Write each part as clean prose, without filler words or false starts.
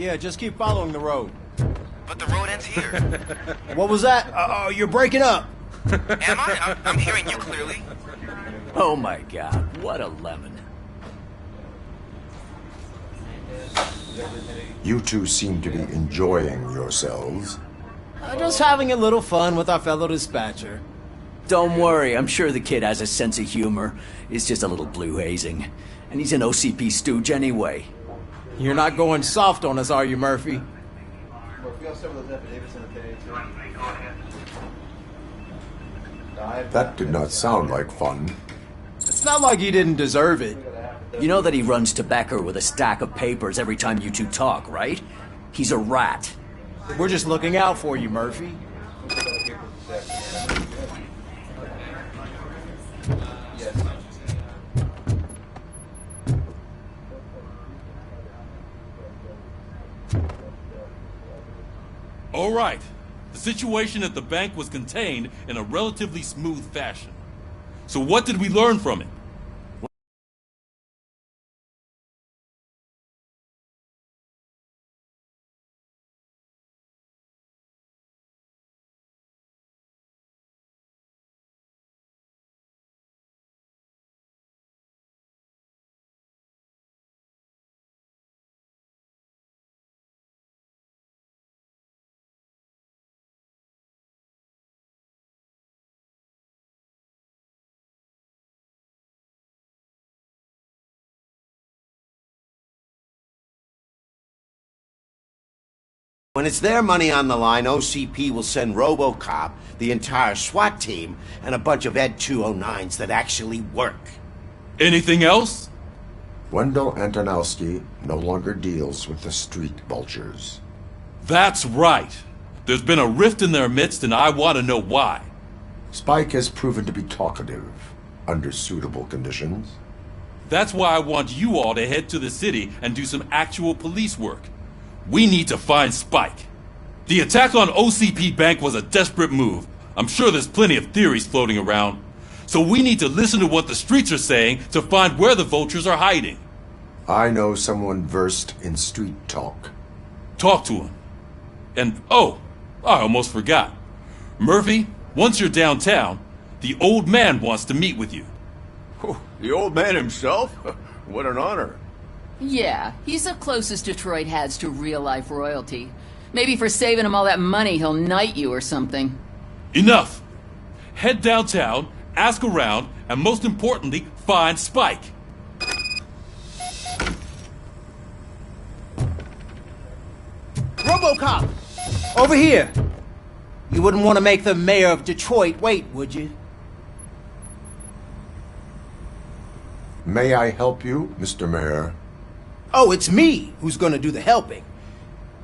Yeah, just keep following the road. But the road ends here. What was that? Oh, you're breaking up. Am I? I'm hearing you clearly. Oh my god, what a lemon. You two seem to be enjoying yourselves. Just having a little fun with our fellow dispatcher. Don't worry, I'm sure the kid has a sense of humor. It's just a little blue hazing. And he's an OCP stooge anyway. You're not going soft on us, are you, Murphy? That did not sound like fun. It's not like he didn't deserve it. You know that he runs to Becker with a stack of papers every time you two talk, right? He's a rat. We're just looking out for you, Murphy. All right. The situation at the bank was contained in a relatively smooth fashion. So what did we learn from it? When it's their money on the line, OCP will send Robocop, the entire SWAT team, and a bunch of Ed 209s that actually work. Anything else? Wendell Antonowski no longer deals with the street vultures. That's right. There's been a rift in their midst, and I want to know why. Spike has proven to be talkative, under suitable conditions. That's why I want you all to head to the city and do some actual police work. We need to find Spike. The attack on OCP Bank was a desperate move. I'm sure there's plenty of theories floating around. So we need to listen to what the streets are saying to find where the vultures are hiding. I know someone versed in street talk. Talk to him. And, oh, I almost forgot. Murphy, once you're downtown, the old man wants to meet with you. Oh, the old man himself? What an honor. Yeah, he's the closest Detroit has to real-life royalty. Maybe for saving him all that money, he'll knight you or something. Enough! Head downtown, ask around, and most importantly, find Spike. Robocop! Over here! You wouldn't want to make the mayor of Detroit wait, would you? May I help you, Mr. Mayor? Oh, it's me who's gonna do the helping.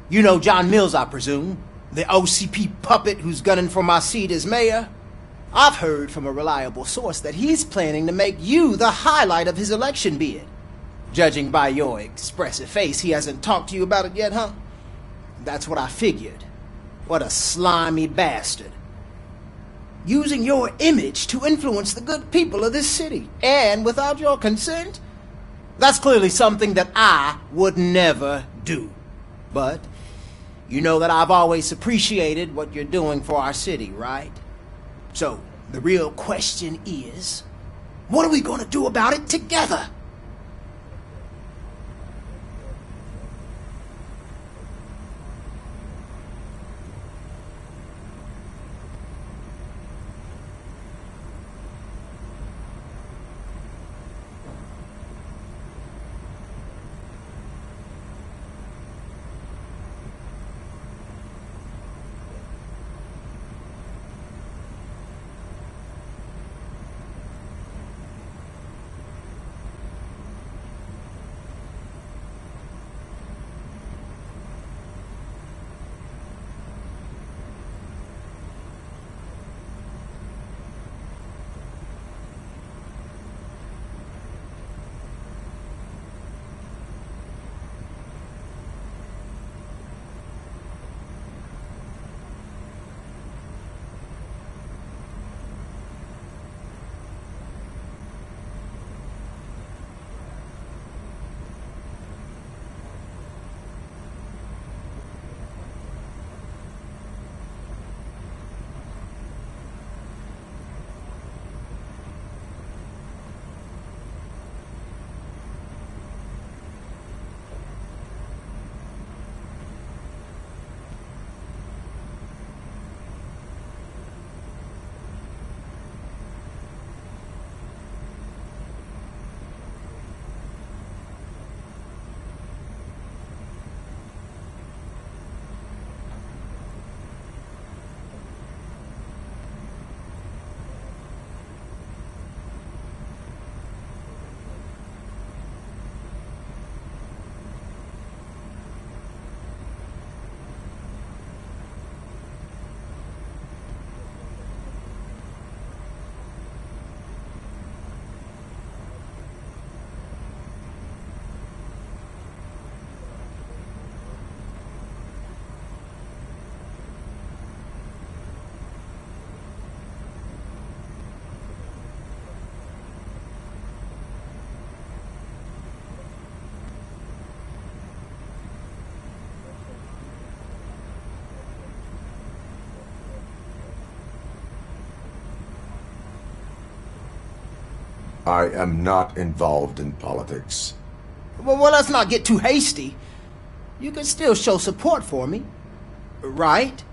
You know John Mills, I presume? The OCP puppet who's gunning for my seat as mayor? I've heard from a reliable source that he's planning to make you the highlight of his election bid. Judging by your expressive face, he hasn't talked to you about it yet, huh? That's what I figured. What a slimy bastard. Using your image to influence the good people of this city, and without your consent? That's clearly something that I would never do. But you know that I've always appreciated what you're doing for our city, right? So, the real question is, what are we going to do about it together? I am not involved in politics. Well, let's not get too hasty. You can still show support for me, right?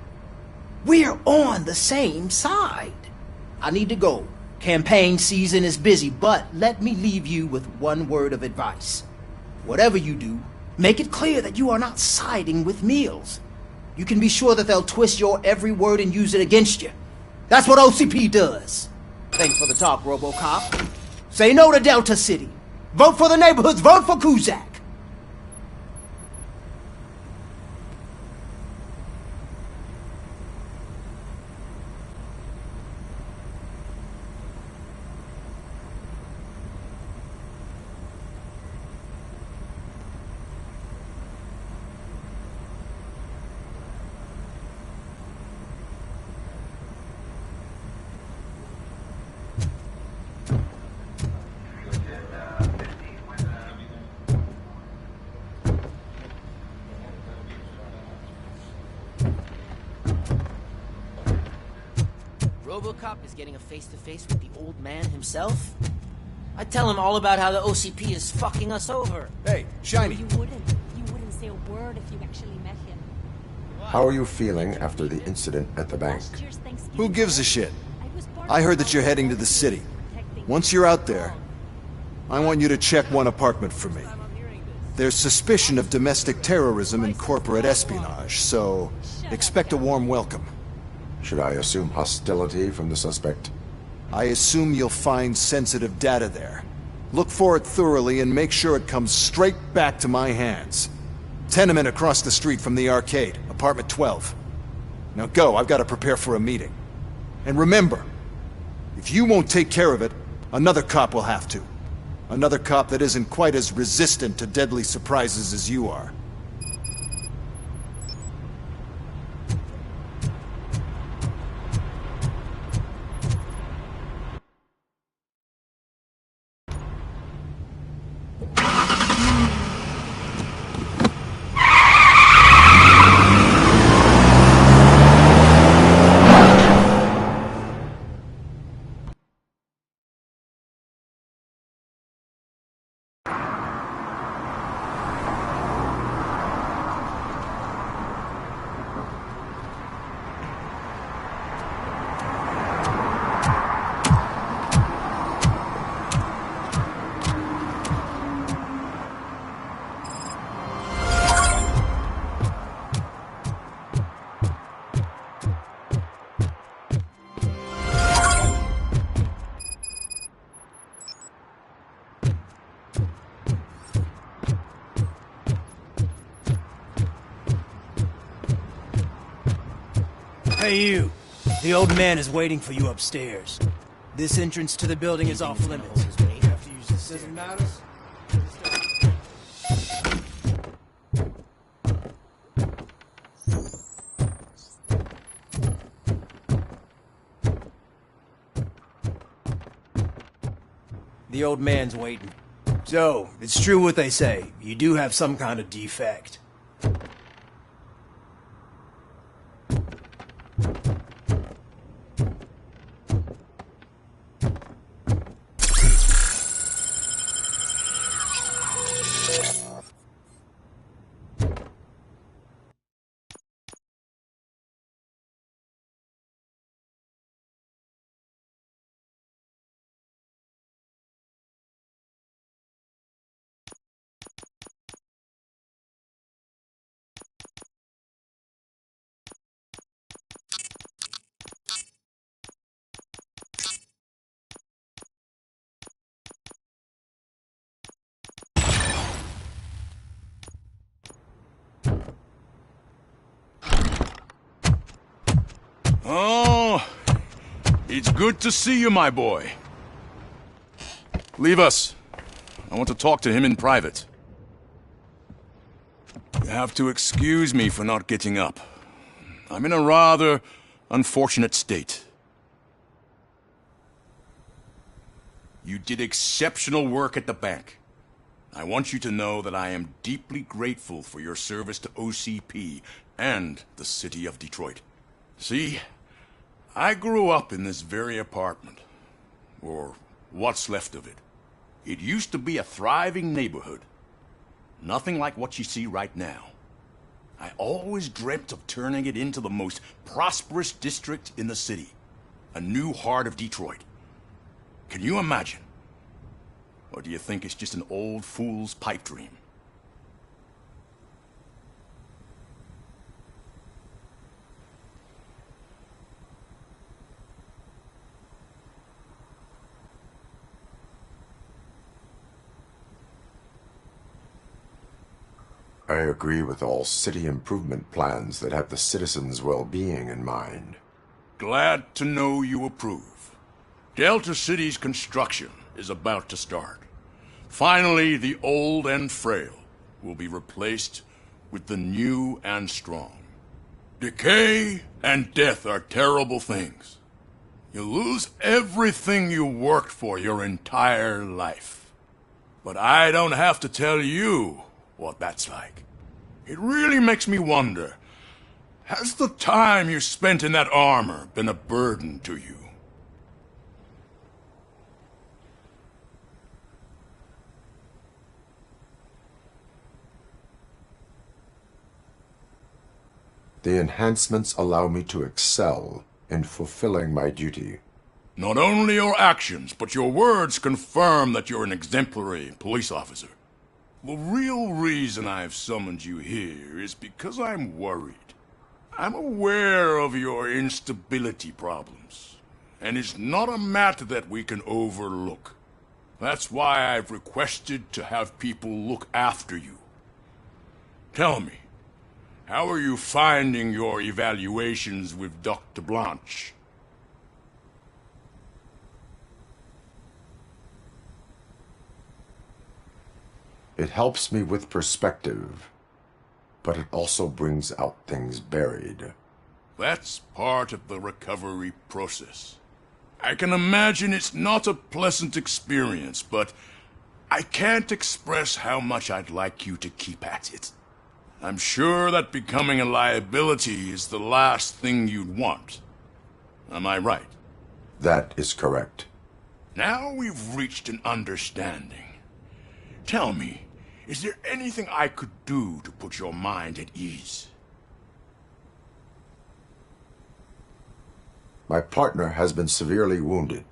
We're on the same side. I need to go. Campaign season is busy, but let me leave you with one word of advice. Whatever you do, make it clear that you are not siding with Mills. You can be sure that they'll twist your every word and use it against you. That's what OCP does. Thanks for the talk, Robocop. Say no to Delta City. Vote for the neighborhoods. Vote for Kuzak. Robocop is getting a face-to-face with the old man himself? I'd tell him all about how the OCP is fucking us over. Hey, Shiny. You wouldn't say a word if you actually met him. How are you feeling after the incident at the bank? Who gives a shit? I heard that you're heading to the city. Once you're out there, I want you to check one apartment for me. There's suspicion of domestic terrorism and corporate espionage, so expect a warm welcome. Should I assume hostility from the suspect? I assume you'll find sensitive data there. Look for it thoroughly and make sure it comes straight back to my hands. Tenement across the street from the arcade, apartment 12. Now go, I've got to prepare for a meeting. And remember, if you won't take care of it, another cop will have to. Another cop that isn't quite as resistant to deadly surprises as you are. Hey you, the old man is waiting for you upstairs. This entrance to the building is off limits. You have to use this. Doesn't matter. The old man's waiting. So, it's true what they say. You do have some kind of defect. Oh, it's good to see you, my boy. Leave us. I want to talk to him in private. You have to excuse me for not getting up. I'm in a rather unfortunate state. You did exceptional work at the bank. I want you to know that I am deeply grateful for your service to OCP and the city of Detroit. See, I grew up in this very apartment. Or What's left of it. It used to be a thriving neighborhood. Nothing like what you see right now. I always dreamt of turning it into the most prosperous district in the city. A new heart of Detroit. Can you imagine? Or do you think it's just an old fool's pipe dream? I agree with all city improvement plans that have the citizens' well-being in mind. Glad to know you approve. Delta City's construction is about to start. Finally, the old and frail will be replaced with the new and strong. Decay and death are terrible things. You lose everything you worked for your entire life. But I don't have to tell you what that's like. It really makes me wonder, has the time you spent in that armor been a burden to you? The enhancements allow me to excel in fulfilling my duty. Not only your actions, but your words confirm that you're an exemplary police officer. The real reason I've summoned you here is because I'm worried. I'm aware of your instability problems, and it's not a matter that we can overlook. That's why I've requested to have people look after you. Tell me, how are you finding your evaluations with Dr. Blanche? It helps me with perspective, but it also brings out things buried. That's part of the recovery process. I can imagine it's not a pleasant experience, but I can't express how much I'd like you to keep at it. I'm sure that becoming a liability is the last thing you'd want. Am I right? That is correct. Now we've reached an understanding. Tell me, is there anything I could do to put your mind at ease? My partner has been severely wounded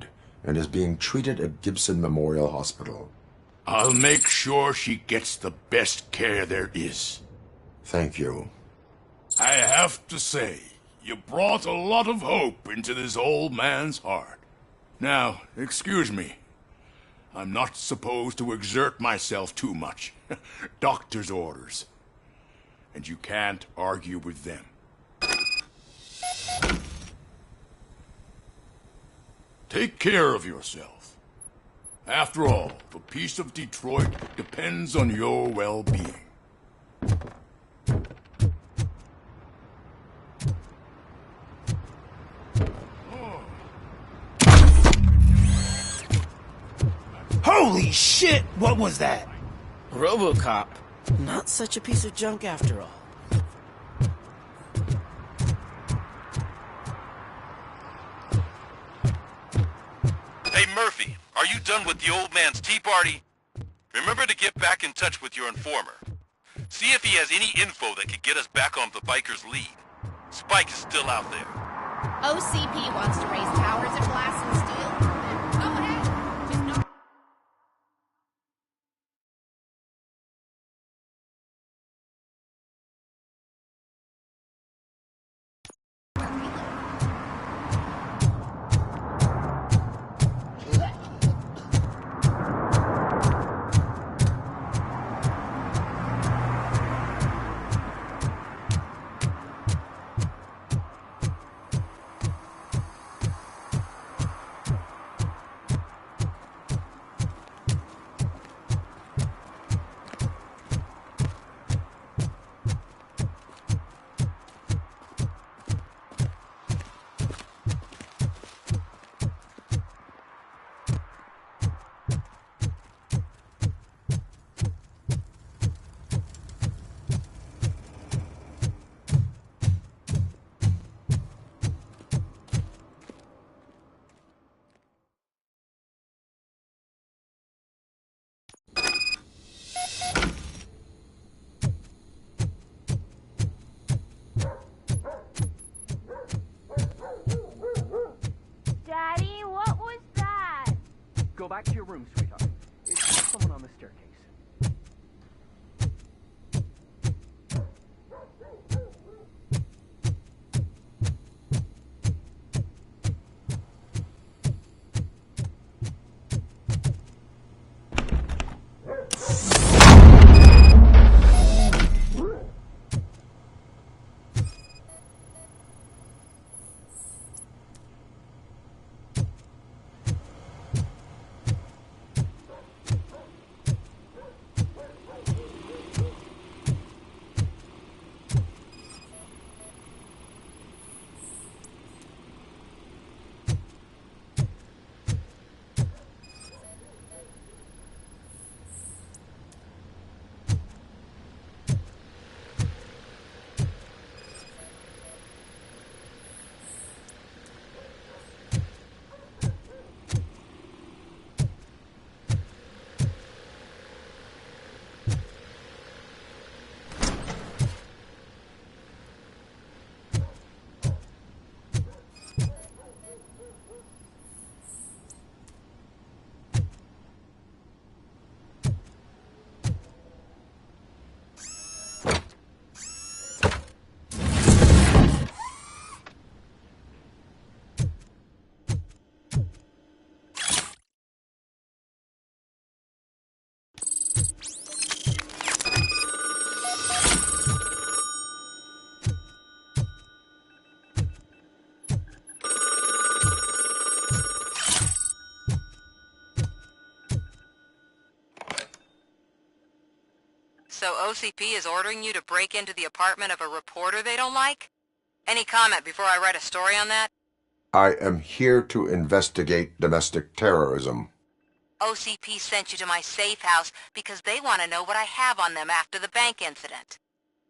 and is being treated at Gibson Memorial Hospital. I'll make sure she gets the best care there is. Thank you. I have to say, you brought a lot of hope into this old man's heart. Now, excuse me. I'm not supposed to exert myself too much. Doctor's orders. And you can't argue with them. Take care of yourself. After all, the peace of Detroit depends on your well-being. Holy shit! What was that? Robocop. Not such a piece of junk after all. Hey, Murphy, are you done with the old man's tea party? Remember to get back in touch with your informer. See if he has any info that could get us back on the biker's lead. Spike is still out there. OCP wants to raise towers of glass and steel. Go ahead. Just not... Go back to your room, sweetheart. Is there someone on the staircase? So OCP is ordering you to break into the apartment of a reporter they don't like? Any comment before I write a story on that? I am here to investigate domestic terrorism. OCP sent you to my safe house because they want to know what I have on them after the bank incident.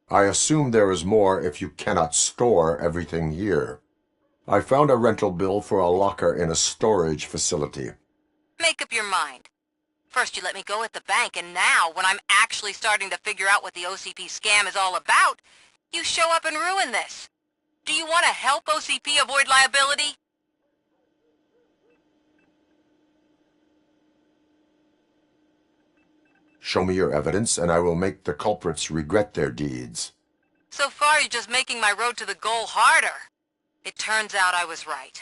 I assume there is more if you cannot store everything here. I found a rental bill for a locker in a storage facility. Make up your mind. First you let me go at the bank, and now, when I'm actually starting to figure out what the OCP scam is all about, you show up and ruin this. Do you want to help OCP avoid liability? Show me your evidence, and I will make the culprits regret their deeds. So far, you're just making my road to the goal harder. It turns out I was right.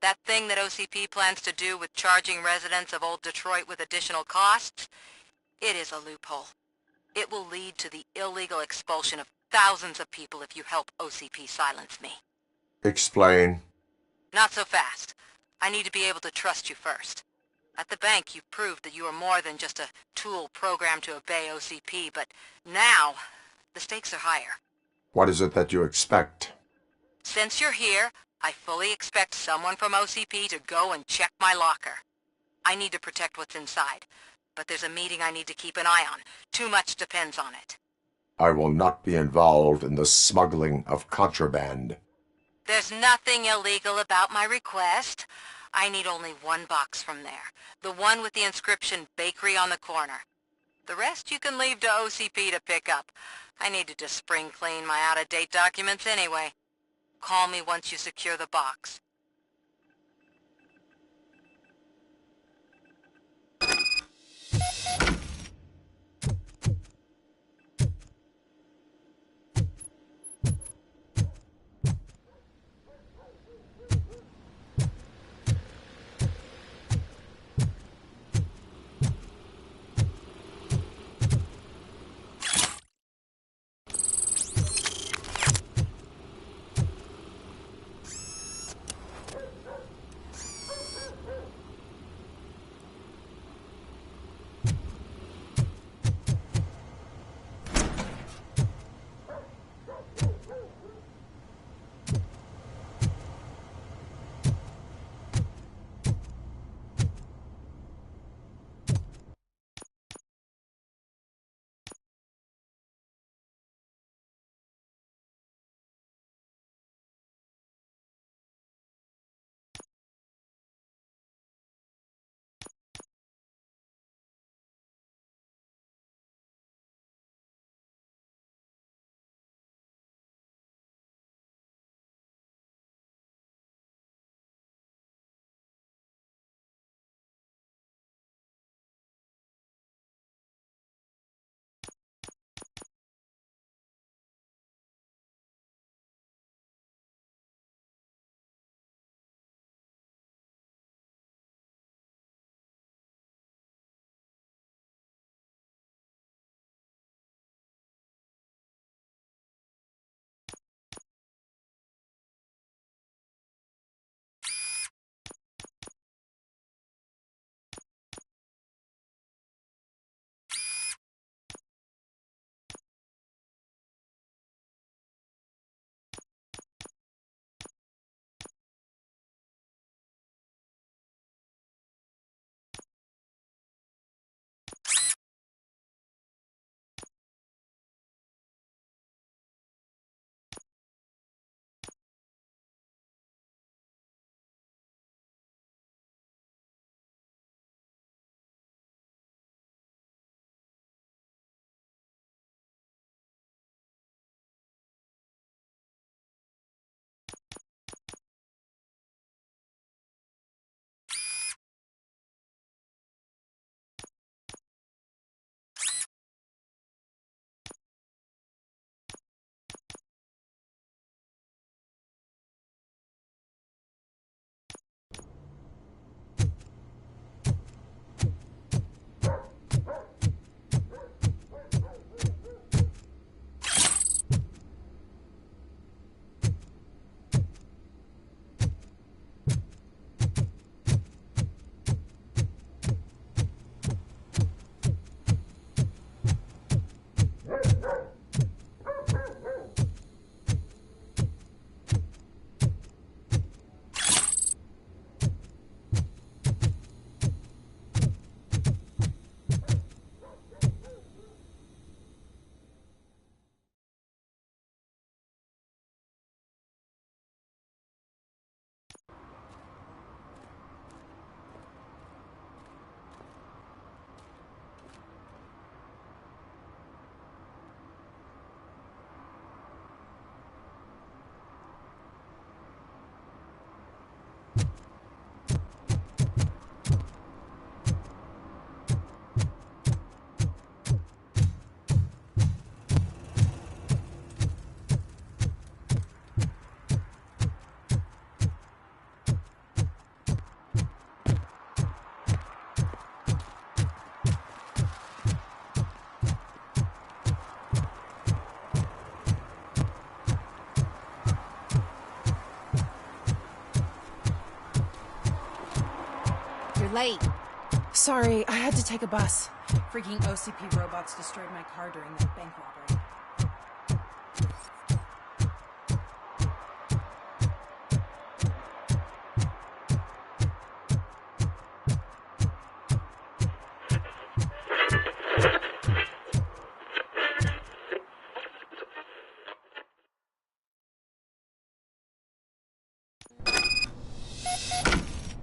That thing that OCP plans to do with charging residents of Old Detroit with additional costs, it is a loophole. It will lead to the illegal expulsion of thousands of people if you help OCP silence me. Explain. Not so fast. I need to be able to trust you first. At the bank, you've proved that you are more than just a tool programmed to obey OCP, but now, the stakes are higher. What is it that you expect? Since you're here, I fully expect someone from OCP to go and check my locker. I need to protect what's inside, but there's a meeting I need to keep an eye on. Too much depends on it. I will not be involved in the smuggling of contraband. There's nothing illegal about my request. I need only one box from there. The one with the inscription Bakery on the corner. The rest you can leave to OCP to pick up. I needed to spring clean my out-of-date documents anyway. Call me once you secure the box. late. Sorry, I had to take a bus. Freaking OCP robots destroyed my car during that bank robbery.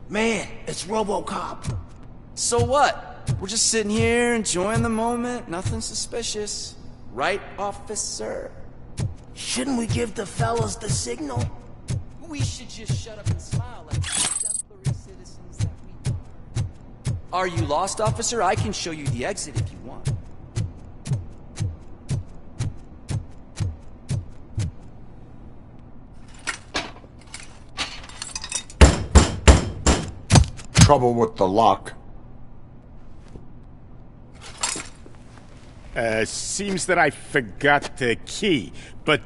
Man, it's Robocop. So what? We're just sitting here enjoying the moment. Nothing suspicious. Right, officer? Shouldn't we give the fellas the signal? We should just shut up and smile like the exemplary citizens that we are. Are you lost, officer? I can show you the exit if you want. Trouble with the lock. Seems that I forgot the key, but,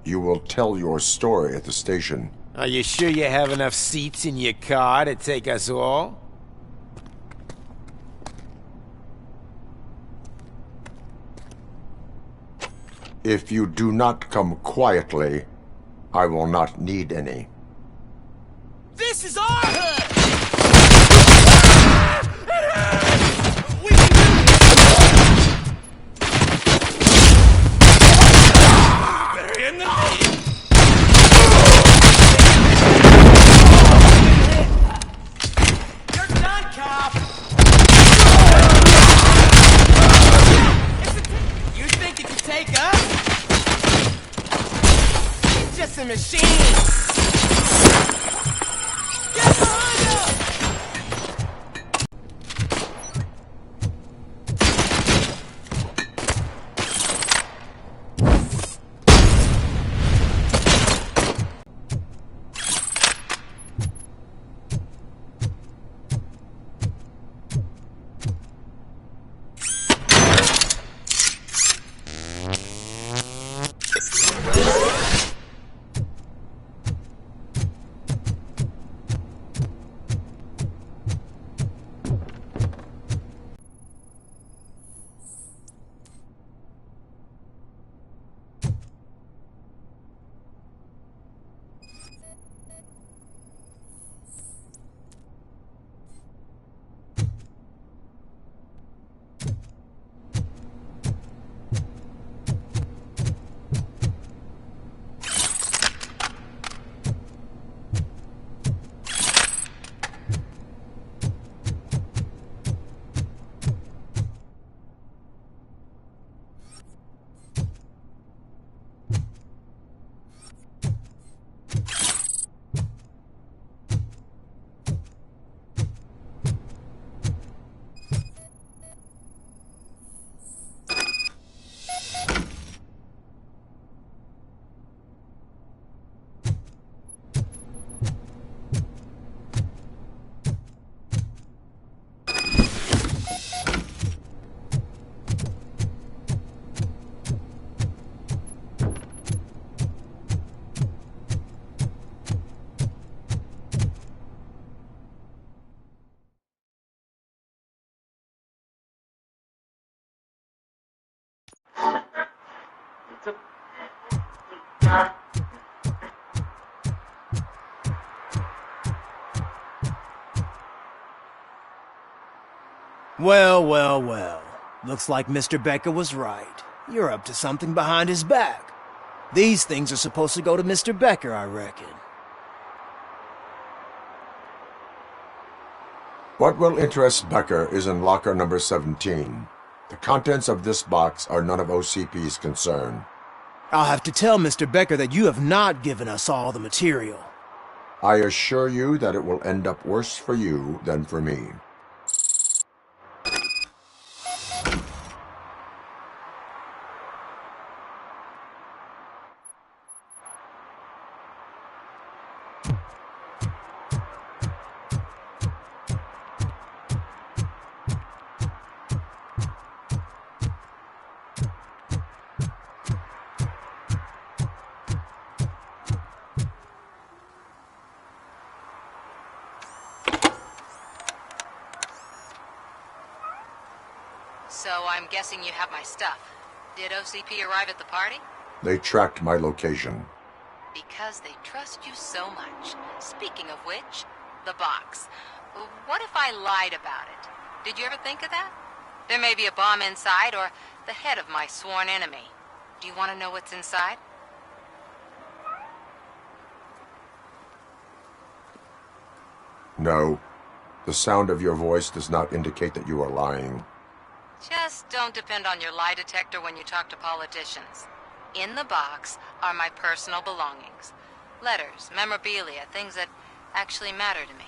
You will tell your story at the station. Are you sure you have enough seats in your car to take us all? If you do not come quietly, I will not need any. This is our hood! A machine! Get behind us! Well, well, well. Looks like Mr. Becker was right. You're up to something behind his back. These things are supposed to go to Mr. Becker, I reckon. What will interest Becker is in locker number 17. The contents of this box are none of OCP's concern. I'll have to tell Mr. Becker that you have not given us all the material. I assure you that it will end up worse for you than for me. So I'm guessing you have my stuff. Did OCP arrive at the party? They tracked my location. Because they trust you so much. Speaking of which, the box. What if I lied about it? Did you ever think of that? There may be a bomb inside, or the head of my sworn enemy. Do you want to know what's inside? No. The sound of your voice does not indicate that you are lying. Just don't depend on your lie detector when you talk to politicians. In the box are my personal belongings. Letters, memorabilia, things that actually matter to me.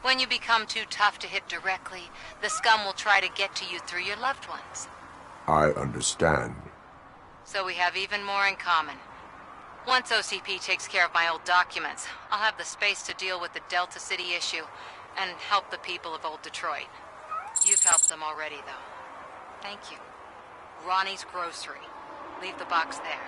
When you become too tough to hit directly, the scum will try to get to you through your loved ones. I understand. So we have even more in common. Once OCP takes care of my old documents, I'll have the space to deal with the Delta City issue and help the people of Old Detroit. You've helped them already, though. Thank you. Ronnie's Grocery. Leave the box there.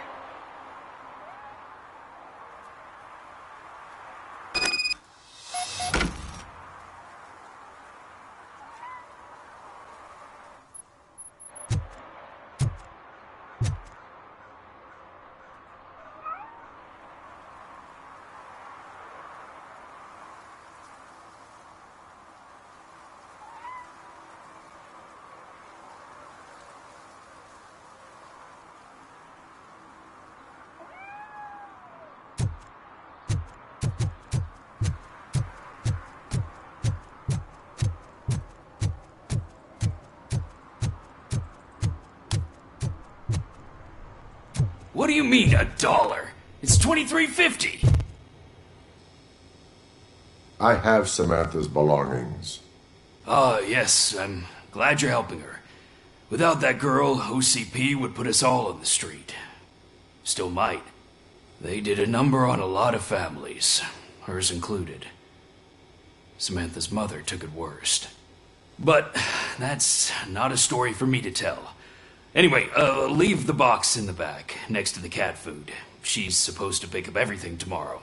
What do you mean, $1? It's $23.50. I have Samantha's belongings. Yes, I'm glad you're helping her. Without that girl, OCP would put us all on the street. Still might. They did a number on a lot of families, hers included. Samantha's mother took it worst. But that's not a story for me to tell. Anyway, leave the box in the back, next to the cat food. She's supposed to pick up everything tomorrow.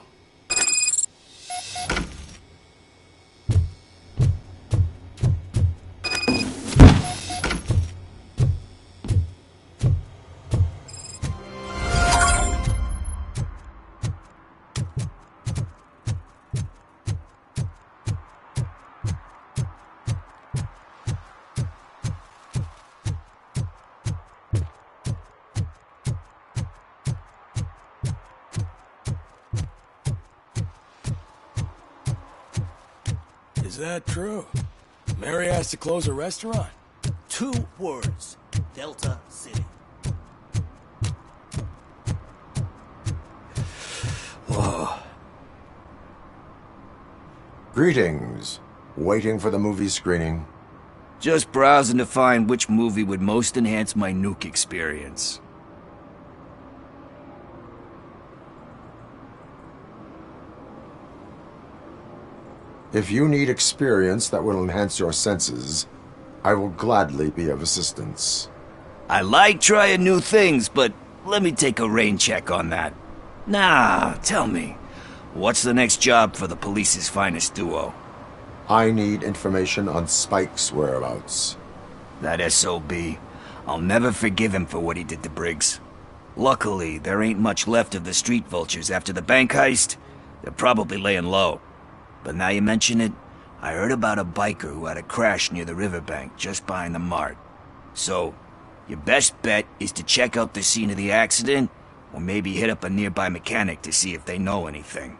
Is that true? Mary has to close a restaurant? 2 words. Delta City. Oh. Greetings. Waiting for the movie screening. Just browsing to find which movie would most enhance my nuke experience. If you need experience that will enhance your senses, I will gladly be of assistance. I like trying new things, but let me take a rain check on that. Nah, tell me, what's the next job for the police's finest duo? I need information on Spike's whereabouts. That SOB. I'll never forgive him for what he did to Briggs. Luckily, there ain't much left of the street vultures after the bank heist. They're probably laying low. But now you mention it, I heard about a biker who had a crash near the riverbank just behind the mart. So, your best bet is to check out the scene of the accident, or maybe hit up a nearby mechanic to see if they know anything.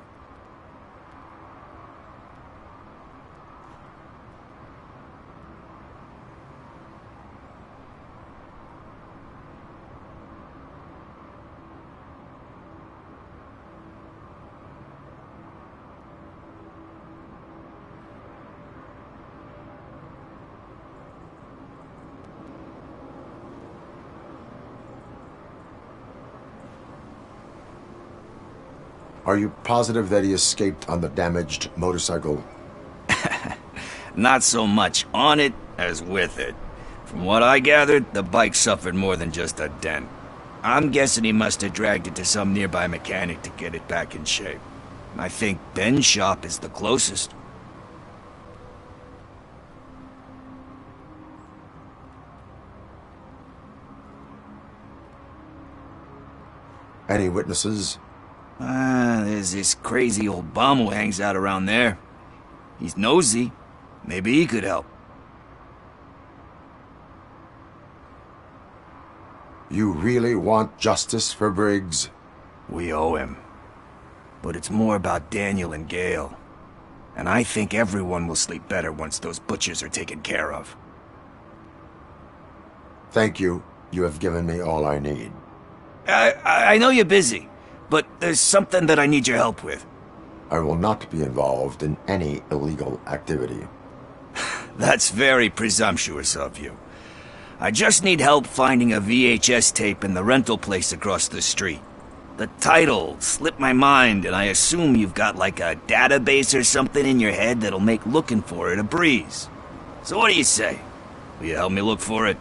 Are you positive that he escaped on the damaged motorcycle? Not so much on it as with it. From what I gathered, the bike suffered more than just a dent. I'm guessing he must have dragged it to some nearby mechanic to get it back in shape. I think Ben's shop is the closest. Any witnesses? There's this crazy old bum who hangs out around there. He's nosy. Maybe he could help. You really want justice for Briggs? We owe him. But it's more about Daniel and Gale. And I think everyone will sleep better once those butchers are taken care of. Thank you. You have given me all I need. I know you're busy, but there's something that I need your help with. I will not be involved in any illegal activity. That's very presumptuous of you. I just need help finding a VHS tape in the rental place across the street. The title slipped my mind, and I assume you've got like a database or something in your head that'll make looking for it a breeze. So what do you say? Will you help me look for it?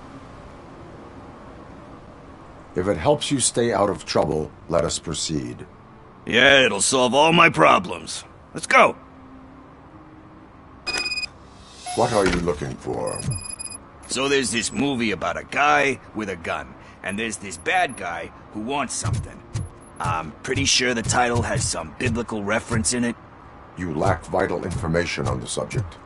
If it helps you stay out of trouble, let us proceed. Yeah, it'll solve all my problems. Let's go! What are you looking for? So there's this movie about a guy with a gun, and there's this bad guy who wants something. I'm pretty sure the title has some biblical reference in it. You lack vital information on the subject.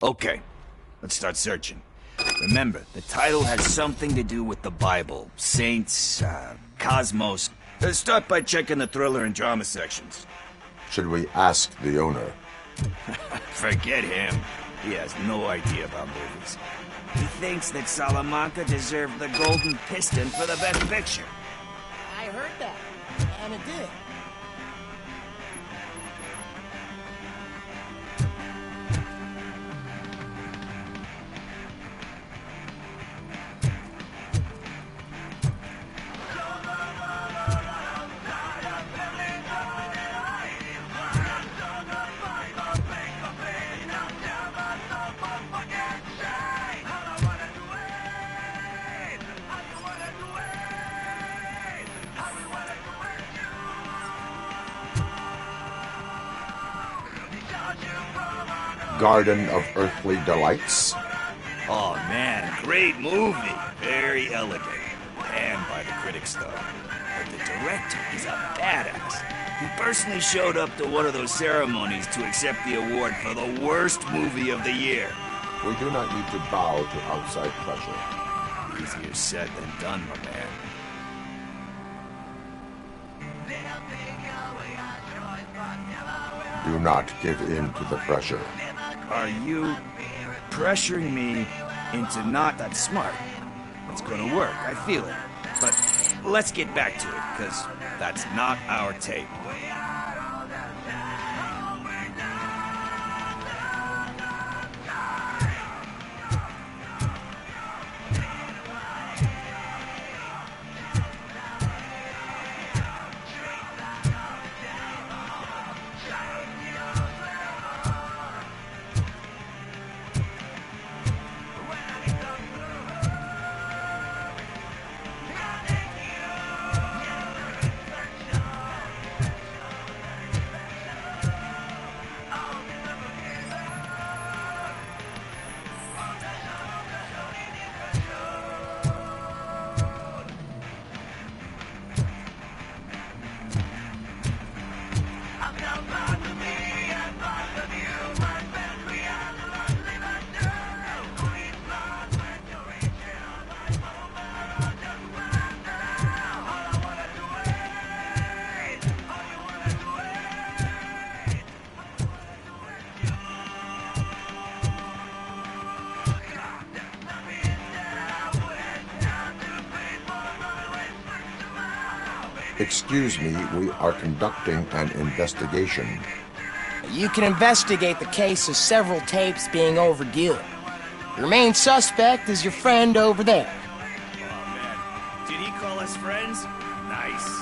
Okay, let's start searching. Remember, the title has something to do with the Bible, saints, cosmos. Start by checking the thriller and drama sections. Should we ask the owner? Forget him. He has no idea about movies. He thinks that Salamanca deserved the Golden Piston for the Best Picture. I heard that, and it did. Garden of Earthly Delights? Oh man, great movie. Very elegant. Panned by the critics though. But the director is a badass. He personally showed up to one of those ceremonies to accept the award for the worst movie of the year. We do not need to bow to outside pressure. Easier said than done, my man. Do not give in to the pressure. Are you pressuring me into not that smart? It's gonna work, I feel it. But let's get back to it, because that's not our tape. Excuse me, we are conducting an investigation. You can investigate the case of several tapes being overdue. Your main suspect is your friend over there. Oh man, did he call us friends? Nice.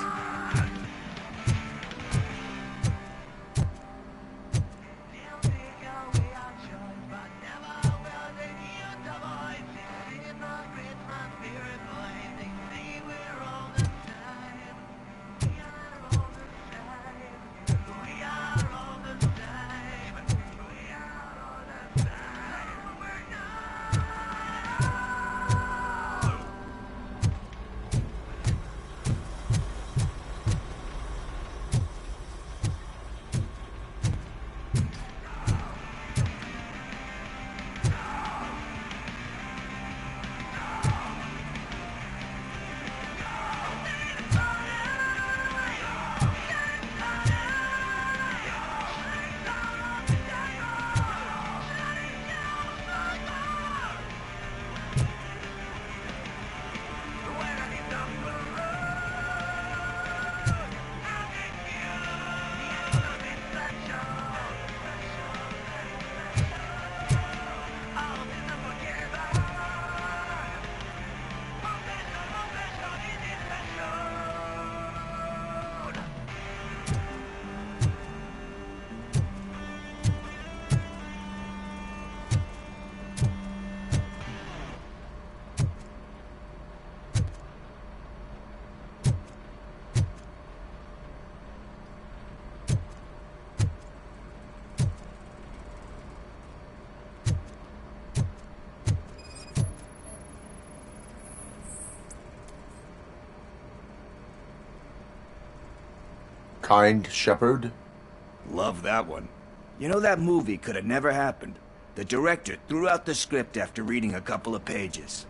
kind shepherd? Love that one. You know, that movie could have never happened. The director threw out the script after reading a couple of pages.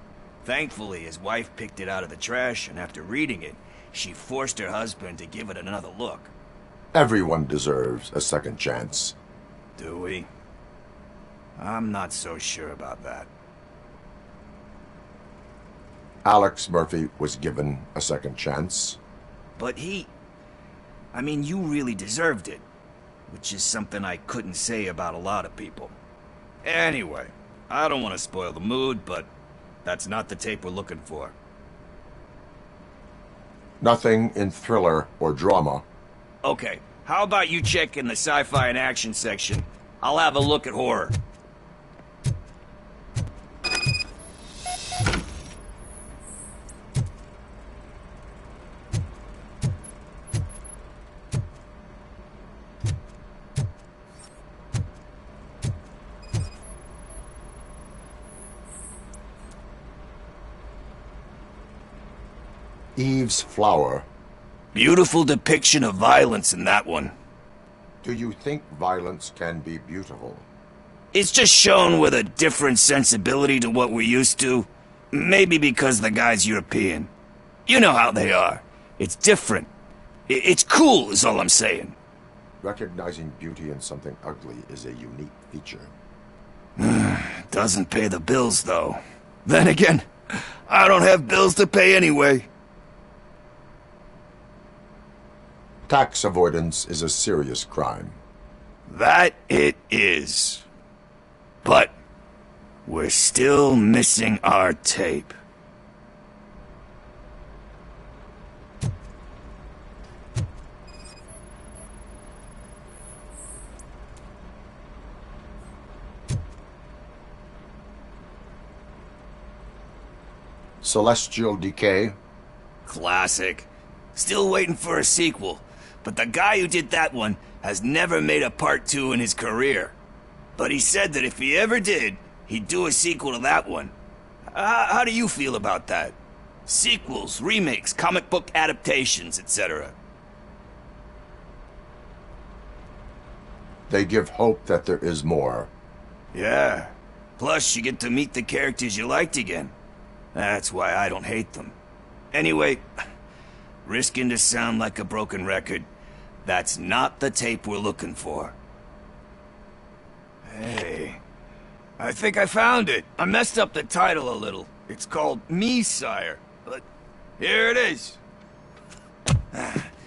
Thankfully, his wife picked it out of the trash, and after reading it, she forced her husband to give it another look. Everyone deserves a second chance. Do we? I'm not so sure about that. Alex Murphy was given a second chance. But I mean, you really deserved it. Which is something I couldn't say about a lot of people. Anyway, I don't want to spoil the mood, but that's not the tape we're looking for. Nothing in thriller or drama. Okay, how about you check in the sci-fi and action section? I'll have a look at horror. Eve's Flower. Beautiful depiction of violence in that one. Do you think violence can be beautiful? It's just shown with a different sensibility to what we're used to. Maybe because the guy's European. You know how they are. It's different. It's cool, is all I'm saying. Recognizing beauty in something ugly is a unique feature. Doesn't pay the bills, though. Then again, I don't have bills to pay anyway. Tax avoidance is a serious crime. That it is. But we're still missing our tape. Celestial Decay. Classic. Still waiting for a sequel. But the guy who did that one has never made a part 2 in his career. But he said that if he ever did, he'd do a sequel to that one. How do you feel about that? Sequels, remakes, comic book adaptations, etc. They give hope that there is more. Yeah. Plus, you get to meet the characters you liked again. That's why I don't hate them. Anyway, risking to sound like a broken record, that's not the tape we're looking for. Hey, I think I found it. I messed up the title a little. It's called Me, Sire. But here it is.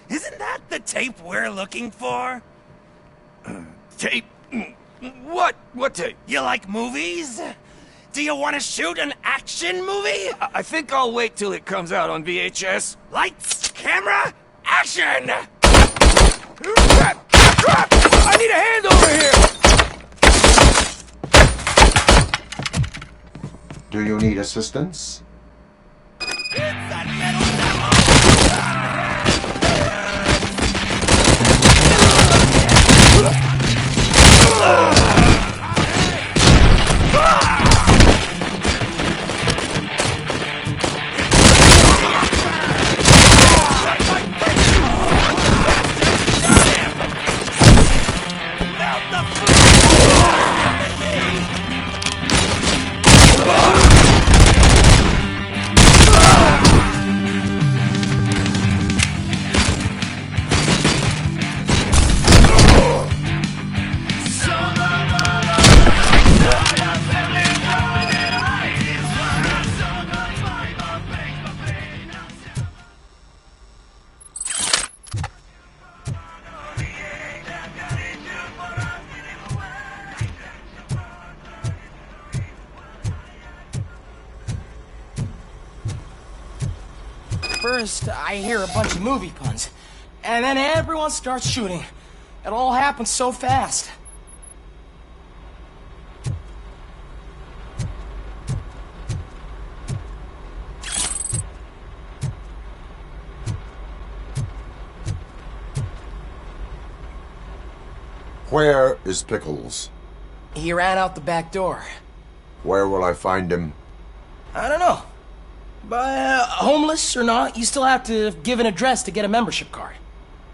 Isn't that the tape we're looking for? Tape? What? What tape? You like movies? Do you want to shoot an action movie? I think I'll wait till it comes out on VHS. Lights, camera, action! Crap! Crap! I need a hand over here! Do you need assistance? First, I hear a bunch of movie puns, and then everyone starts shooting. It all happens so fast. Where is Pickles? He ran out the back door. Where will I find him? I don't know. But homeless or not, you still have to give an address to get a membership card.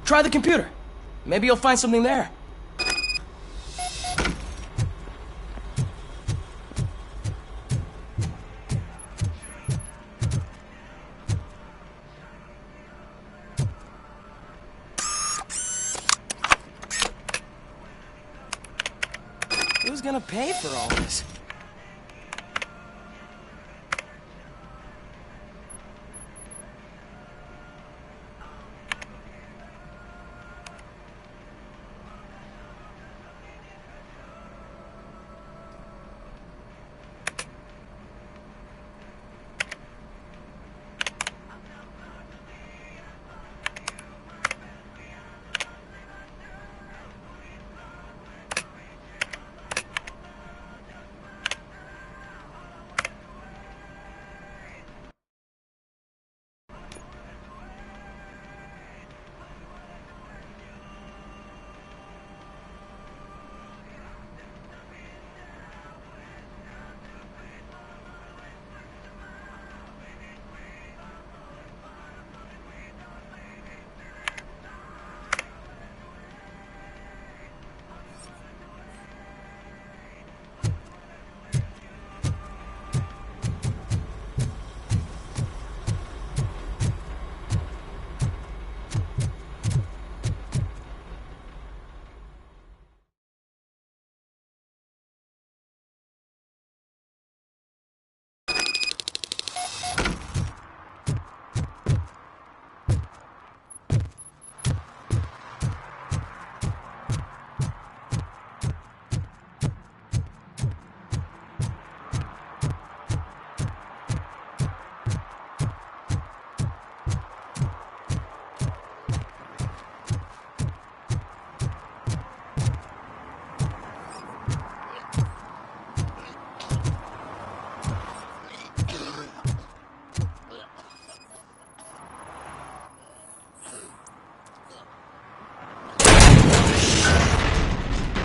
Try the computer. Maybe you'll find something there. Who's gonna pay for all this?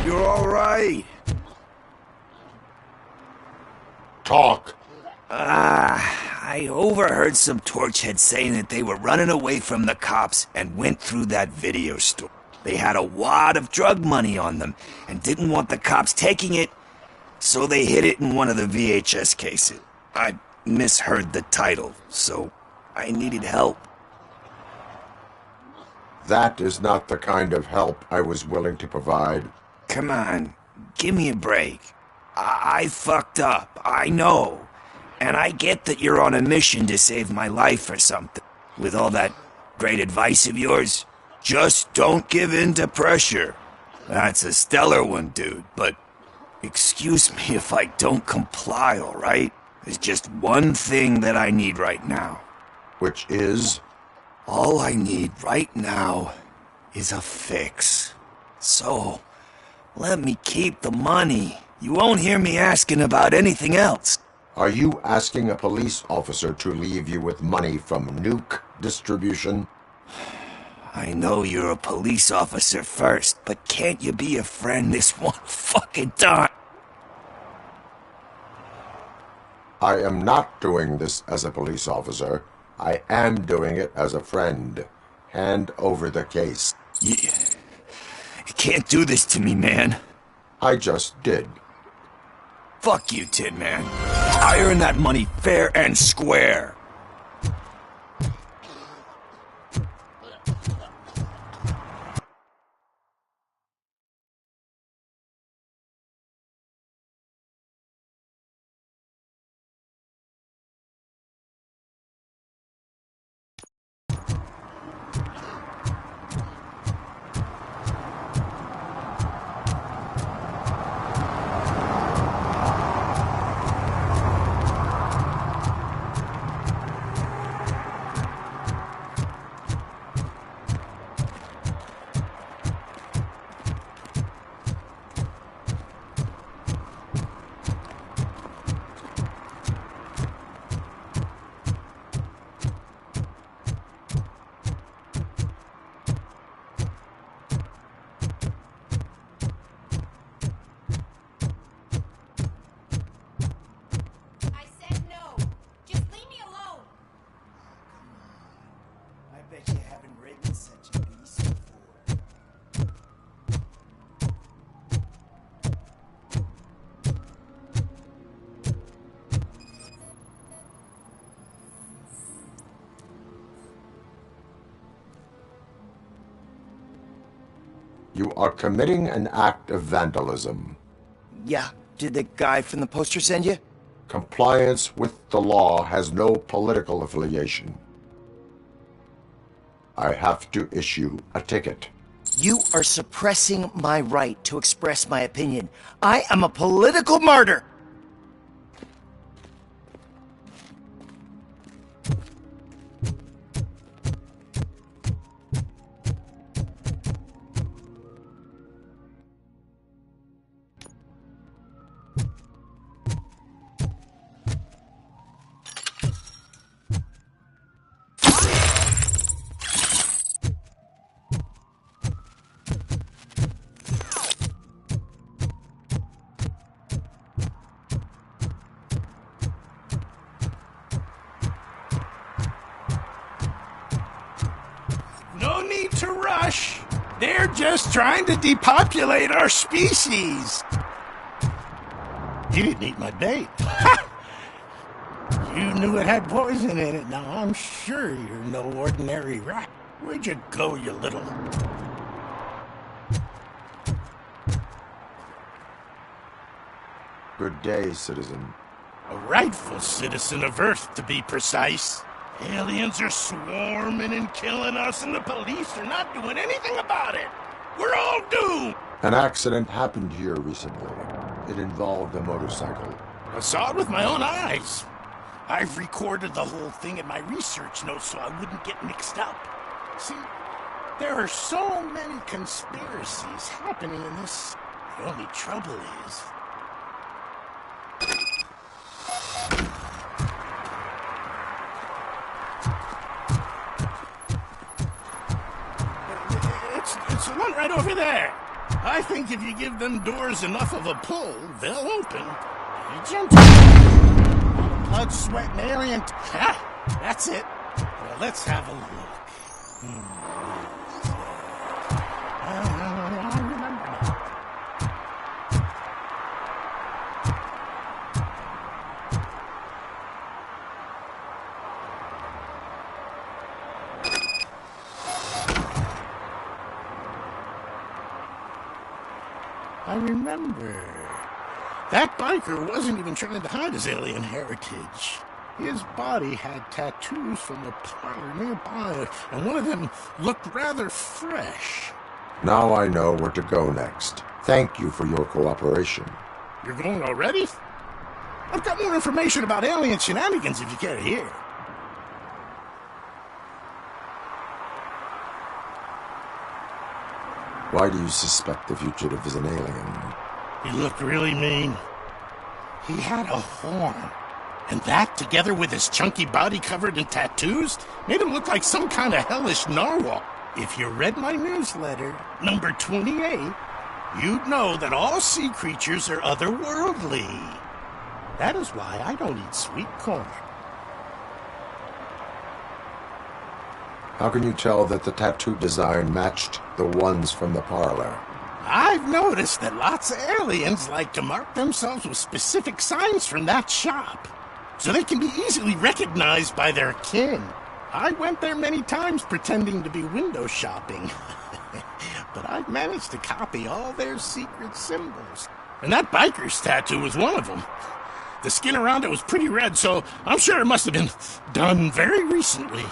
You're all right. Talk. I overheard some torchheads saying that they were running away from the cops and went through that video store. They had a wad of drug money on them and didn't want the cops taking it, so they hid it in one of the VHS cases. I misheard the title, so I needed help. That is not the kind of help I was willing to provide. Come on, give me a break. I fucked up, I know. And I get that you're on a mission to save my life or something. With all that great advice of yours, just don't give in to pressure. That's a stellar one, dude, but excuse me if I don't comply, all right? There's just one thing that I need right now. Which is? All I need right now is a fix. So, let me keep the money. You won't hear me asking about anything else. Are you asking a police officer to leave you with money from nuke distribution? I know you're a police officer first, but can't you be a friend this one fucking time? I am not doing this as a police officer. I am doing it as a friend. Hand over the case. You can't do this to me, man. I just did. Fuck you, Tin Man. I earned that money fair and square. I bet you haven't written such a piece before. You are committing an act of vandalism. Yeah, did the guy from the poster send you? Compliance with the law has no political affiliation. I have to issue a ticket. You are suppressing my right to express my opinion. I am a political martyr! No need to rush. They're just trying to depopulate our species. You didn't eat my bait. You knew it had poison in it. Now I'm sure you're no ordinary rat. Where'd you go, you little... Good day, citizen. A rightful citizen of Earth, to be precise. Aliens are swarming and killing us, and the police are not doing anything about it. We're all doomed. An accident happened here recently. It involved a motorcycle. I saw it with my own eyes. I've recorded the whole thing in my research notes so I wouldn't get mixed up. See, there are so many conspiracies happening in this. The only trouble is... It's the one right over there. I think if you give them doors enough of a pull, they'll open. Be gentle. Blood, sweat, and alien... Ha! That's it. Well, let's have a look. I remember now. I remember. That biker wasn't even trying to hide his alien heritage. His body had tattoos from a parlor nearby, and one of them looked rather fresh. Now I know where to go next. Thank you for your cooperation. You're going already? I've got more information about alien shenanigans if you care to hear. Why do you suspect the fugitive is an alien? He looked really mean. He had a horn. And that, together with his chunky body covered in tattoos, made him look like some kind of hellish narwhal. If you read my newsletter, number 28, you'd know that all sea creatures are otherworldly. That is why I don't eat sweet corn. How can you tell that the tattoo design matched the ones from the parlor? I've noticed that lots of aliens like to mark themselves with specific signs from that shop, so they can be easily recognized by their kin. I went there many times pretending to be window shopping, but I've managed to copy all their secret symbols. And that biker's tattoo was one of them. The skin around it was pretty red, so I'm sure it must have been done very recently.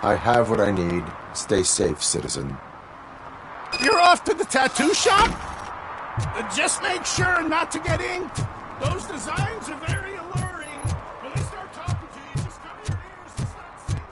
I have what I need. Stay safe, citizen. You're off to the tattoo shop? Just make sure not to get inked. Those designs are very alluring. When they start talking to you, just cover your ears and start singing.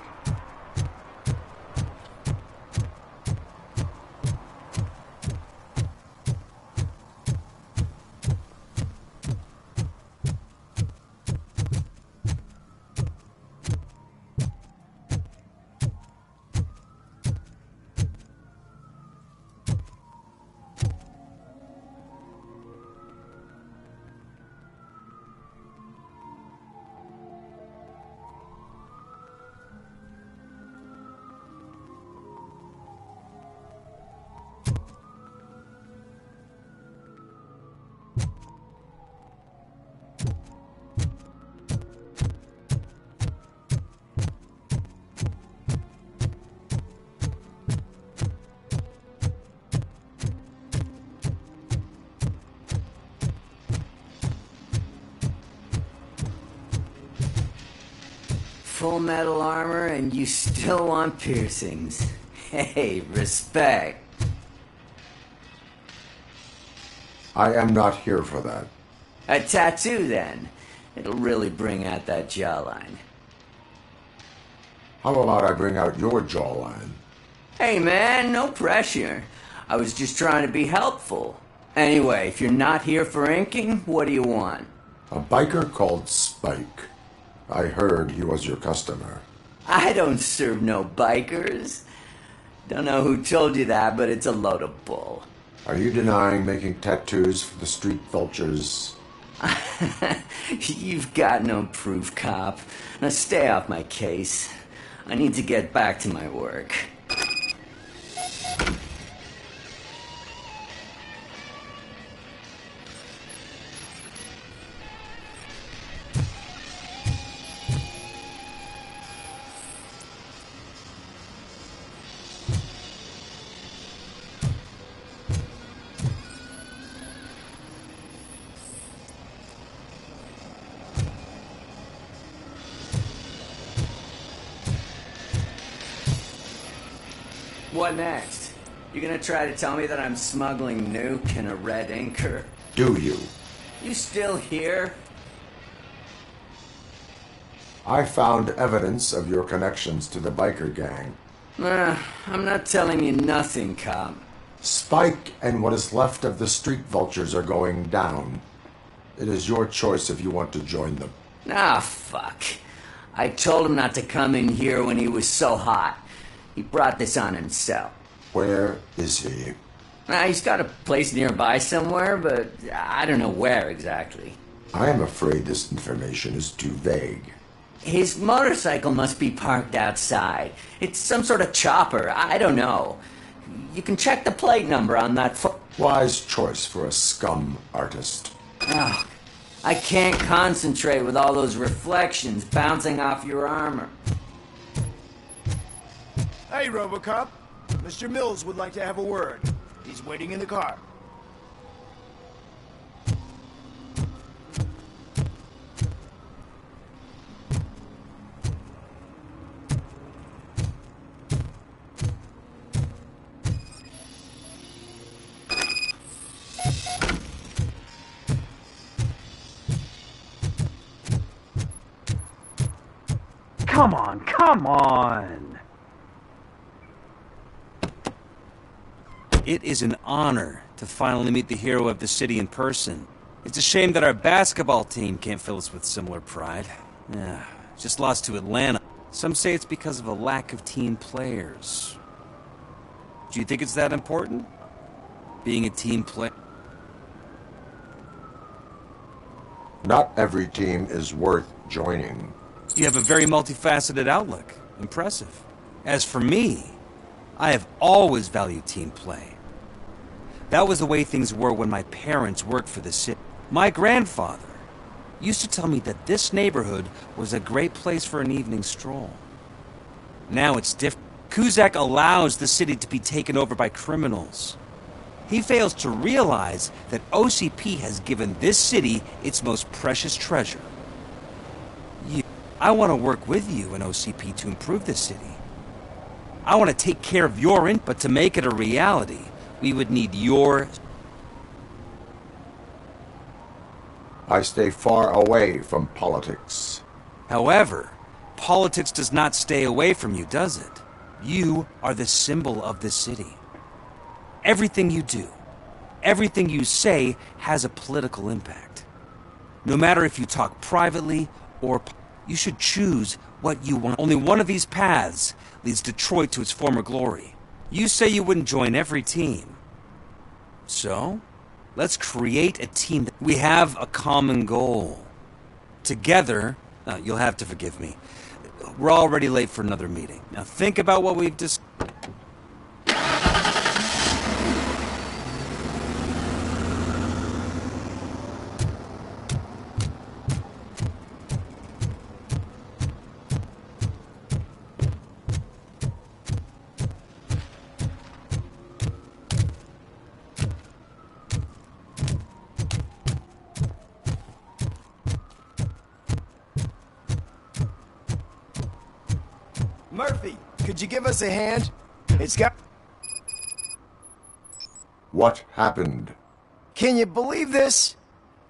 Full metal armor and you still want piercings. Hey, respect. I am not here for that. A tattoo, then. It'll really bring out that jawline. How about I bring out your jawline? Hey, man, no pressure. I was just trying to be helpful. Anyway, if you're not here for inking, what do you want? A biker called Spike. I heard he was your customer. I don't serve no bikers. Don't know who told you that, but it's a load of bull. Are you denying making tattoos for the street vultures? You've got no proof, cop. Now stay off my case. I need to get back to my work. What next? You gonna try to tell me that I'm smuggling nuke and a red inker? Do you? You still here? I found evidence of your connections to the biker gang. I'm not telling you nothing, cop. Spike and what is left of the street vultures are going down. It is your choice if you want to join them. Ah, fuck. I told him not to come in here when he was so hot. He brought this on himself. Where is he? He's got a place nearby somewhere, but I don't know where exactly. I am afraid this information is too vague. His motorcycle must be parked outside. It's some sort of chopper. I don't know. You can check the plate number on that Wise choice for a scum artist. Oh, I can't concentrate with all those reflections bouncing off your armor. Hey, Robocop. Mr. Mills would like to have a word. He's waiting in the car. Come on, come on! It is an honor to finally meet the hero of the city in person. It's a shame that our basketball team can't fill us with similar pride. Just lost to Atlanta. Some say it's because of a lack of team players. Do you think it's that important? Being a team player? Not every team is worth joining. You have a very multifaceted outlook. Impressive. As for me, I have always valued team play. That was the way things were when my parents worked for the city. My grandfather used to tell me that this neighborhood was a great place for an evening stroll. Now it's different. Kuzak allows the city to be taken over by criminals. He fails to realize that OCP has given this city its most precious treasure. I want to work with you and OCP to improve this city. I want to take care of your but to make it a reality, we would need your... I stay far away from politics. However, politics does not stay away from you, does it? You are the symbol of the city. Everything you do, everything you say has a political impact. No matter if you talk privately or... You should choose what you want. Only one of these paths leads Detroit to its former glory. You say you wouldn't join every team. So, let's create a team that... We have a common goal. Together... you'll have to forgive me. We're already late for another meeting. Now think about what we've discussed. Murphy, could you give us a hand? It's got... What happened? Can you believe this?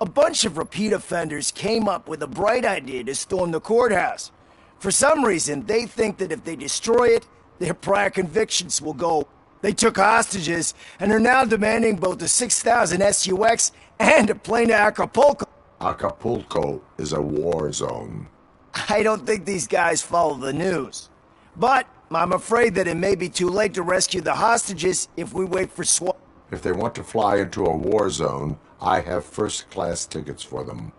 A bunch of repeat offenders came up with a bright idea to storm the courthouse. For some reason, they think that if they destroy it, their prior convictions will go. They took hostages and are now demanding both a 6,000 SUX and a plane to Acapulco. Acapulco is a war zone. I don't think these guys follow the news. But I'm afraid that it may be too late to rescue the hostages if we wait for SWAT. If they want to fly into a war zone, I have first-class tickets for them.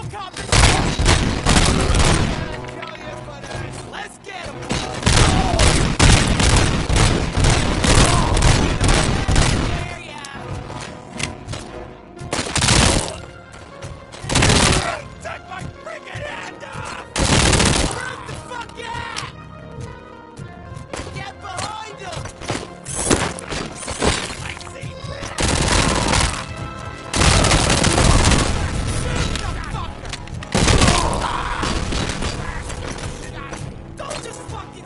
Robocop is... Let's get him! Take my freaking hand off! Where the fuck at? Get behind him! I see that! Shoot the fucker! Don't just fucking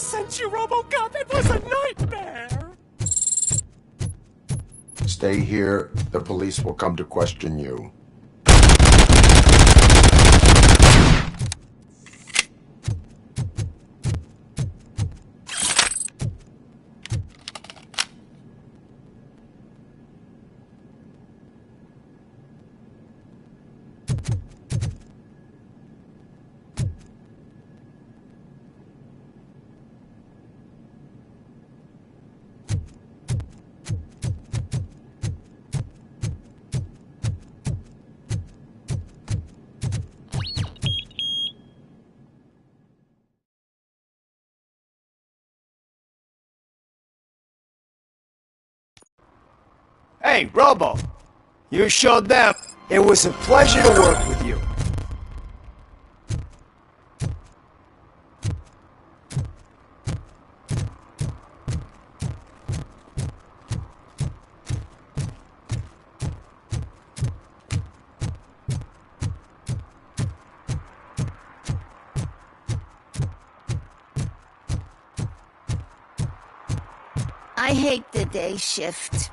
sent you, Robocop. It was a nightmare. Stay here. The police will come to question you. Hey, Robo! You showed them. It was a pleasure to work with you. I hate the day shift.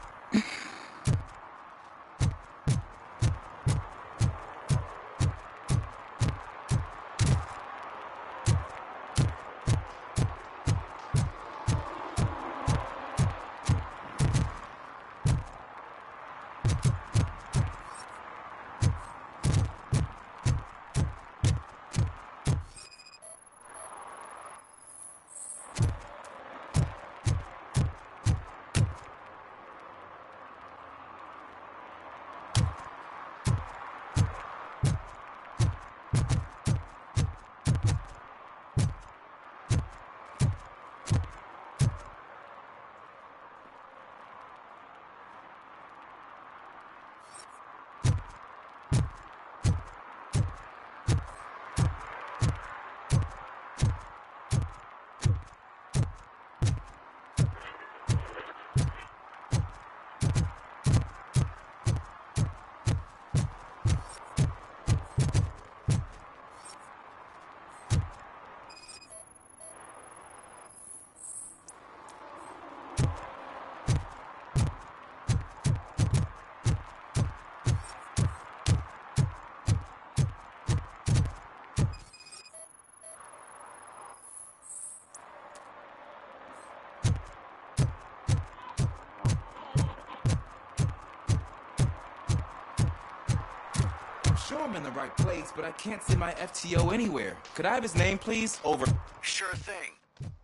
Sure, I'm in the right place, but I can't see my FTO anywhere. Could I have his name, please? Over. Sure thing.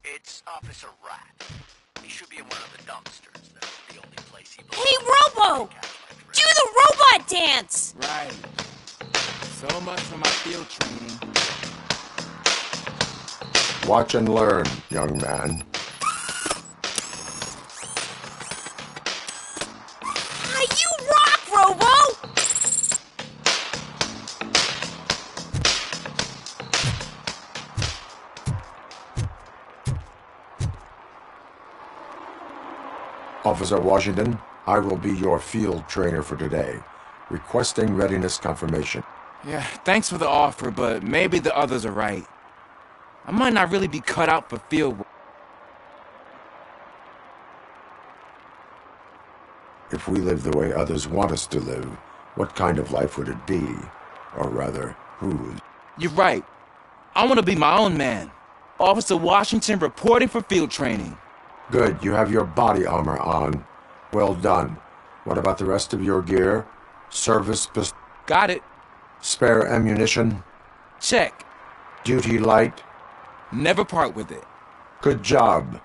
It's Officer Rat. He should be in one of the dumpsters. That's the only place he belongs. Hey, Robo! Do the robot dance! Right. So much for my field training. Watch and learn, young man. You rock, Robo! Officer Washington, I will be your field trainer for today. Requesting readiness confirmation. Yeah, thanks for the offer, but maybe the others are right. I might not really be cut out for field work. If we live the way others want us to live, what kind of life would it be? Or rather, whose? You're right. I want to be my own man. Officer Washington reporting for field training. Good, you have your body armor on. Well done. What about the rest of your gear? Service pistol? Got it. Spare ammunition? Check. Duty light? Never part with it. Good job.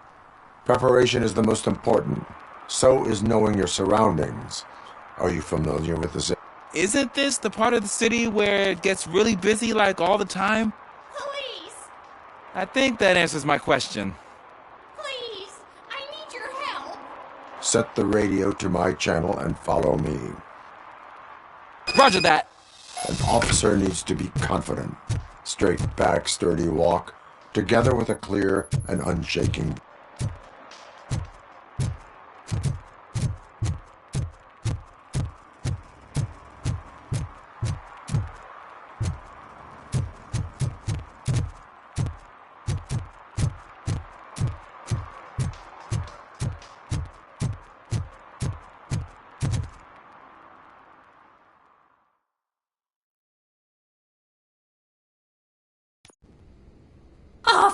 Preparation is the most important. So is knowing your surroundings. Are you familiar with this? Isn't this the part of the city where it gets really busy like all the time? Police! I think that answers my question. Please! I need your help! Set the radio to my channel and follow me. Roger that. An officer needs to be confident. Straight back, sturdy walk, together with a clear and unshaking.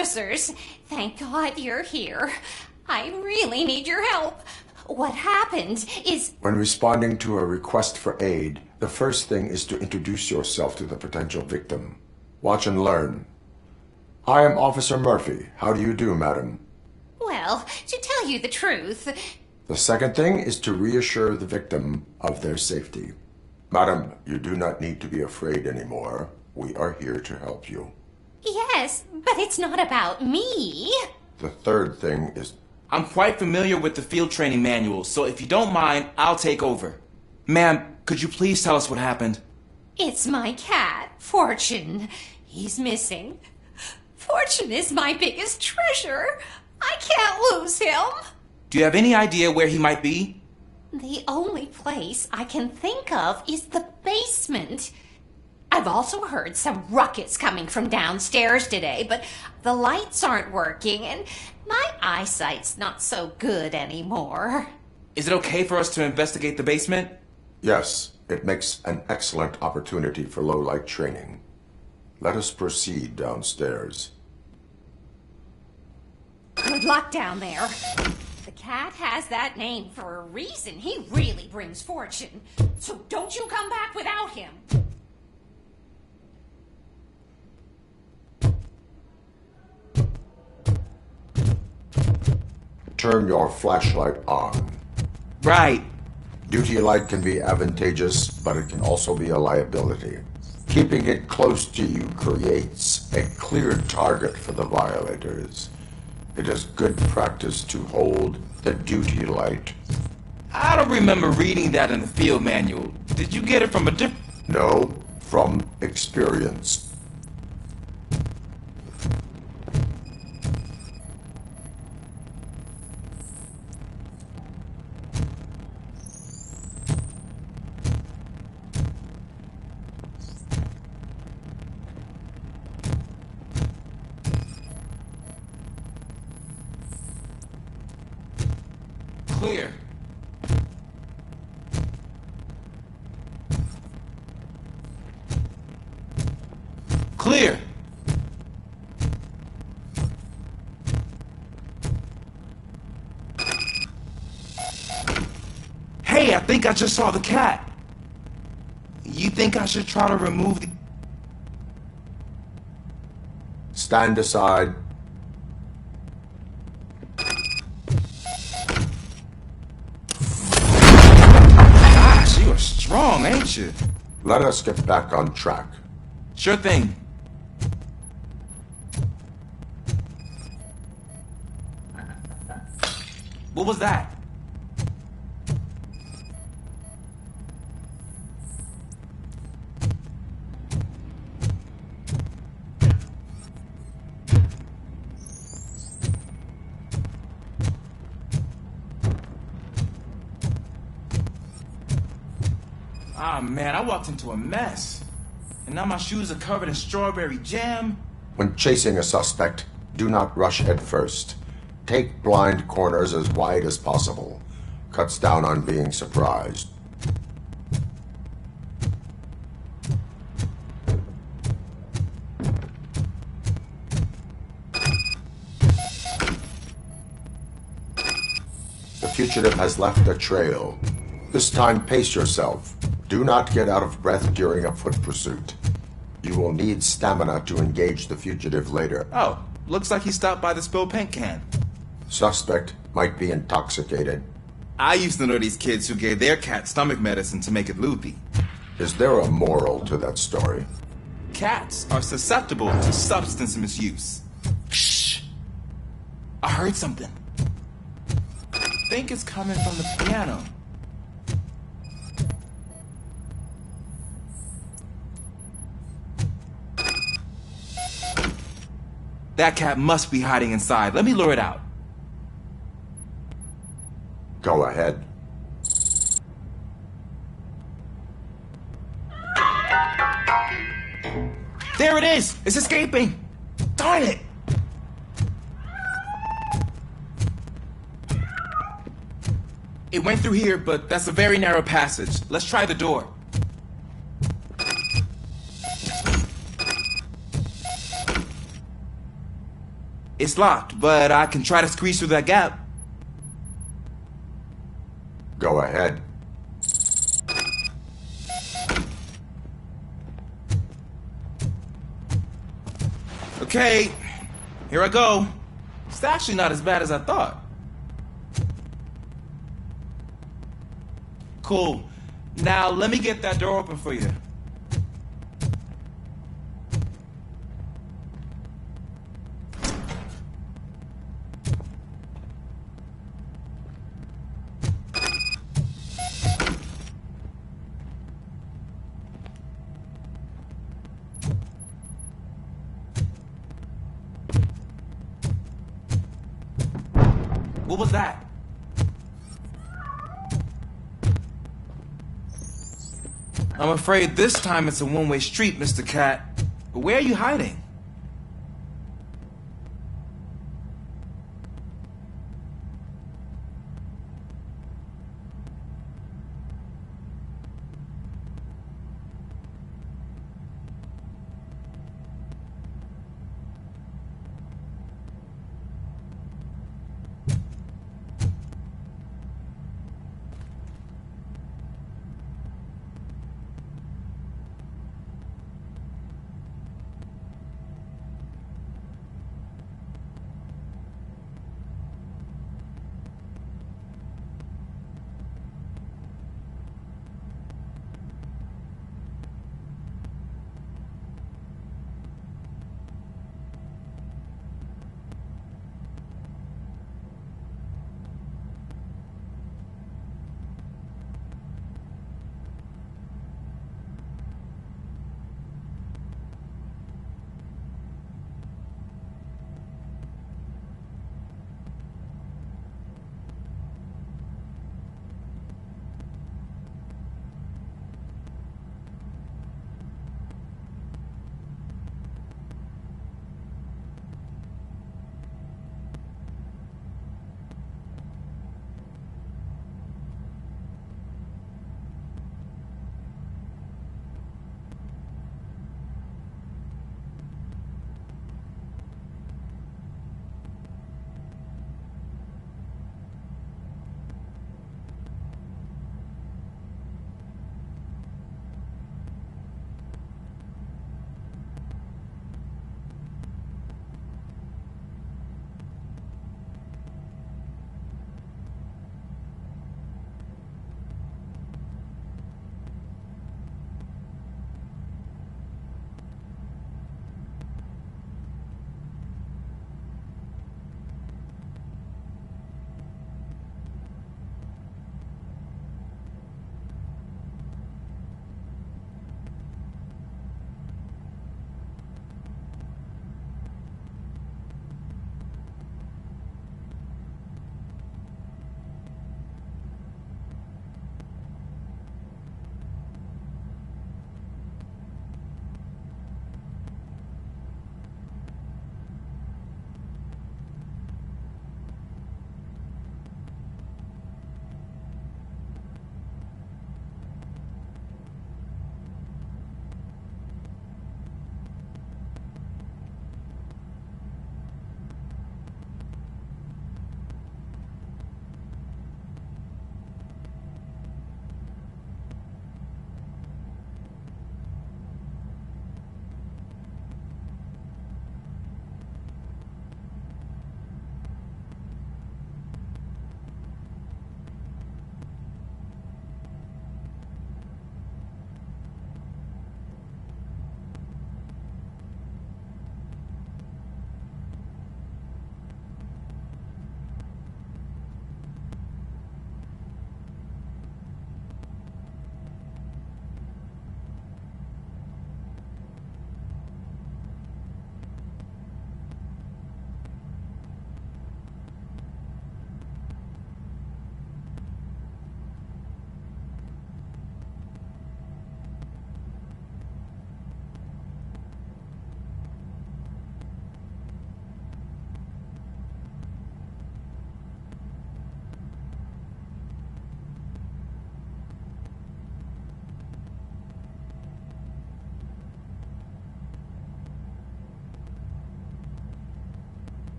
officers! Thank God you're here. I really need your help. What happened is... When responding to a request for aid, the first thing is to introduce yourself to the potential victim. Watch and learn. I am Officer Murphy. How do you do, madam? Well, to tell you the truth... The second thing is to reassure the victim of their safety. Madam, you do not need to be afraid anymore. We are here to help you. Yes, but it's not about me. The third thing is... I'm quite familiar with the field training manual, so if you don't mind, I'll take over. Ma'am, could you please tell us what happened? It's my cat, Fortune. He's missing. Fortune is my biggest treasure. I can't lose him. Do you have any idea where he might be? The only place I can think of is the basement. I've also heard some ruckus coming from downstairs today, but the lights aren't working and my eyesight's not so good anymore. Is it okay for us to investigate the basement? Yes, it makes an excellent opportunity for low-light training. Let us proceed downstairs. Good luck down there. The cat has that name for a reason. He really brings fortune. So don't you come back without him. Turn your flashlight on. Right. Duty light can be advantageous, but it can also be a liability. Keeping it close to you creates a clear target for the violators. It is good practice to hold the duty light. I don't remember reading that in the field manual. Did you get it from a different... No, from experience. Clear. Clear. Hey, I think I just saw the cat. You think I should try to remove the... Stand aside. You're strong, ain't you? Let us get back on track. Sure thing. What was that? Ah, man, I walked into a mess. And now my shoes are covered in strawberry jam. When chasing a suspect, do not rush head first. Take blind corners as wide as possible. Cuts down on being surprised. The fugitive has left a trail. This time, pace yourself. Do not get out of breath during a foot pursuit. You will need stamina to engage the fugitive later. Oh, looks like he stopped by the spilled paint can. Suspect might be intoxicated. I used to know these kids who gave their cat stomach medicine to make it loopy. Is there a moral to that story? Cats are susceptible to substance misuse. Shh! I heard something. I think it's coming from the piano. That cat must be hiding inside. Let me lure it out. Go ahead. There it is! It's escaping! Darn it! It went through here, but that's a very narrow passage. Let's try the door. It's locked, but I can try to squeeze through that gap. Go ahead. Okay, here I go. It's actually not as bad as I thought. Cool. Now let me get that door open for you. What was that? I'm afraid this time it's a one-way street, Mr. Cat. Where are you hiding?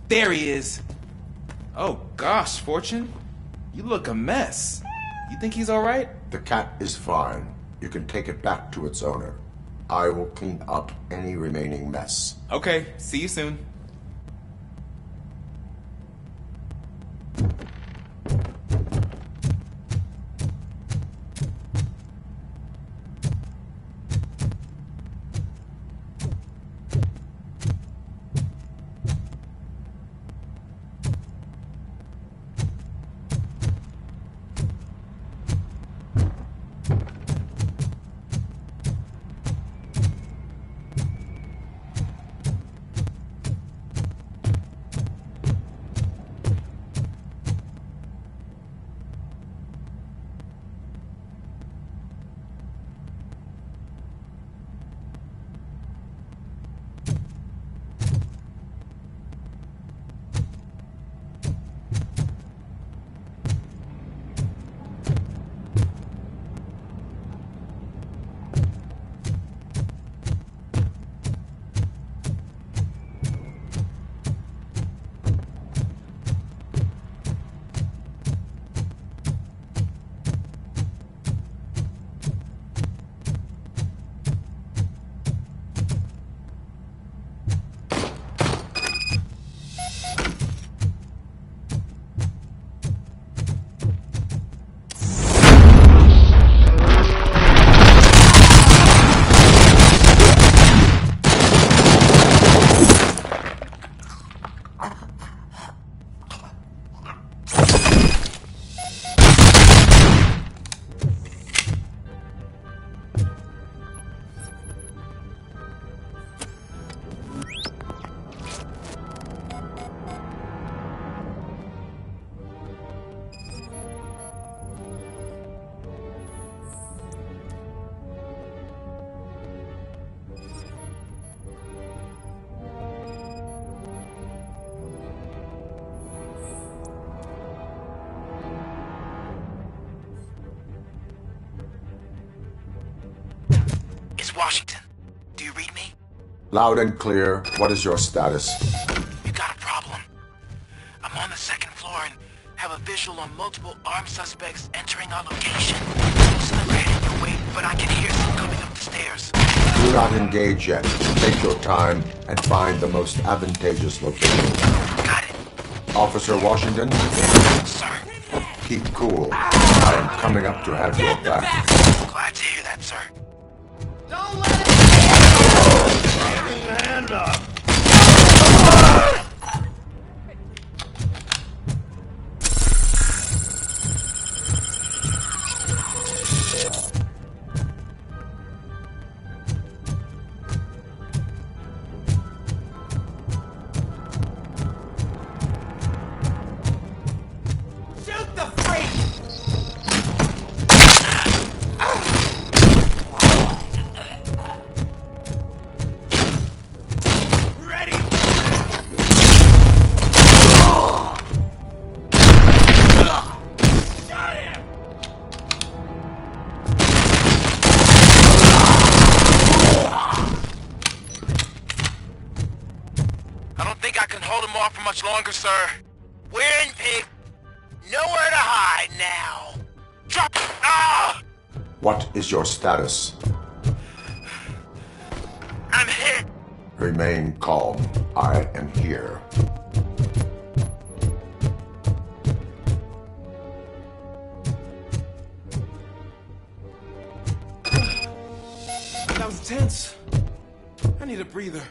There he is. Oh gosh, Fortune. You look a mess. You think he's alright? The cat is fine. You can take it back to its owner. I will clean up any remaining mess. Okay, see you soon. Washington, do you read me? Loud and clear. What is your status? You got a problem. I'm on the second floor and have a visual on multiple armed suspects entering our location. Most of them are heading your way, but I can hear them coming up the stairs. Do not engage yet. Take your time and find the most advantageous location. Got it. Officer Washington? Sir. Keep cool. I am coming up to have your back. Glad to hear that, sir. Don't let it hand up. Longer, sir. We're in pig. Nowhere to hide now. Drop. Ah! What is your status? I'm hit. Remain calm. I am here. That was tense. I need a breather.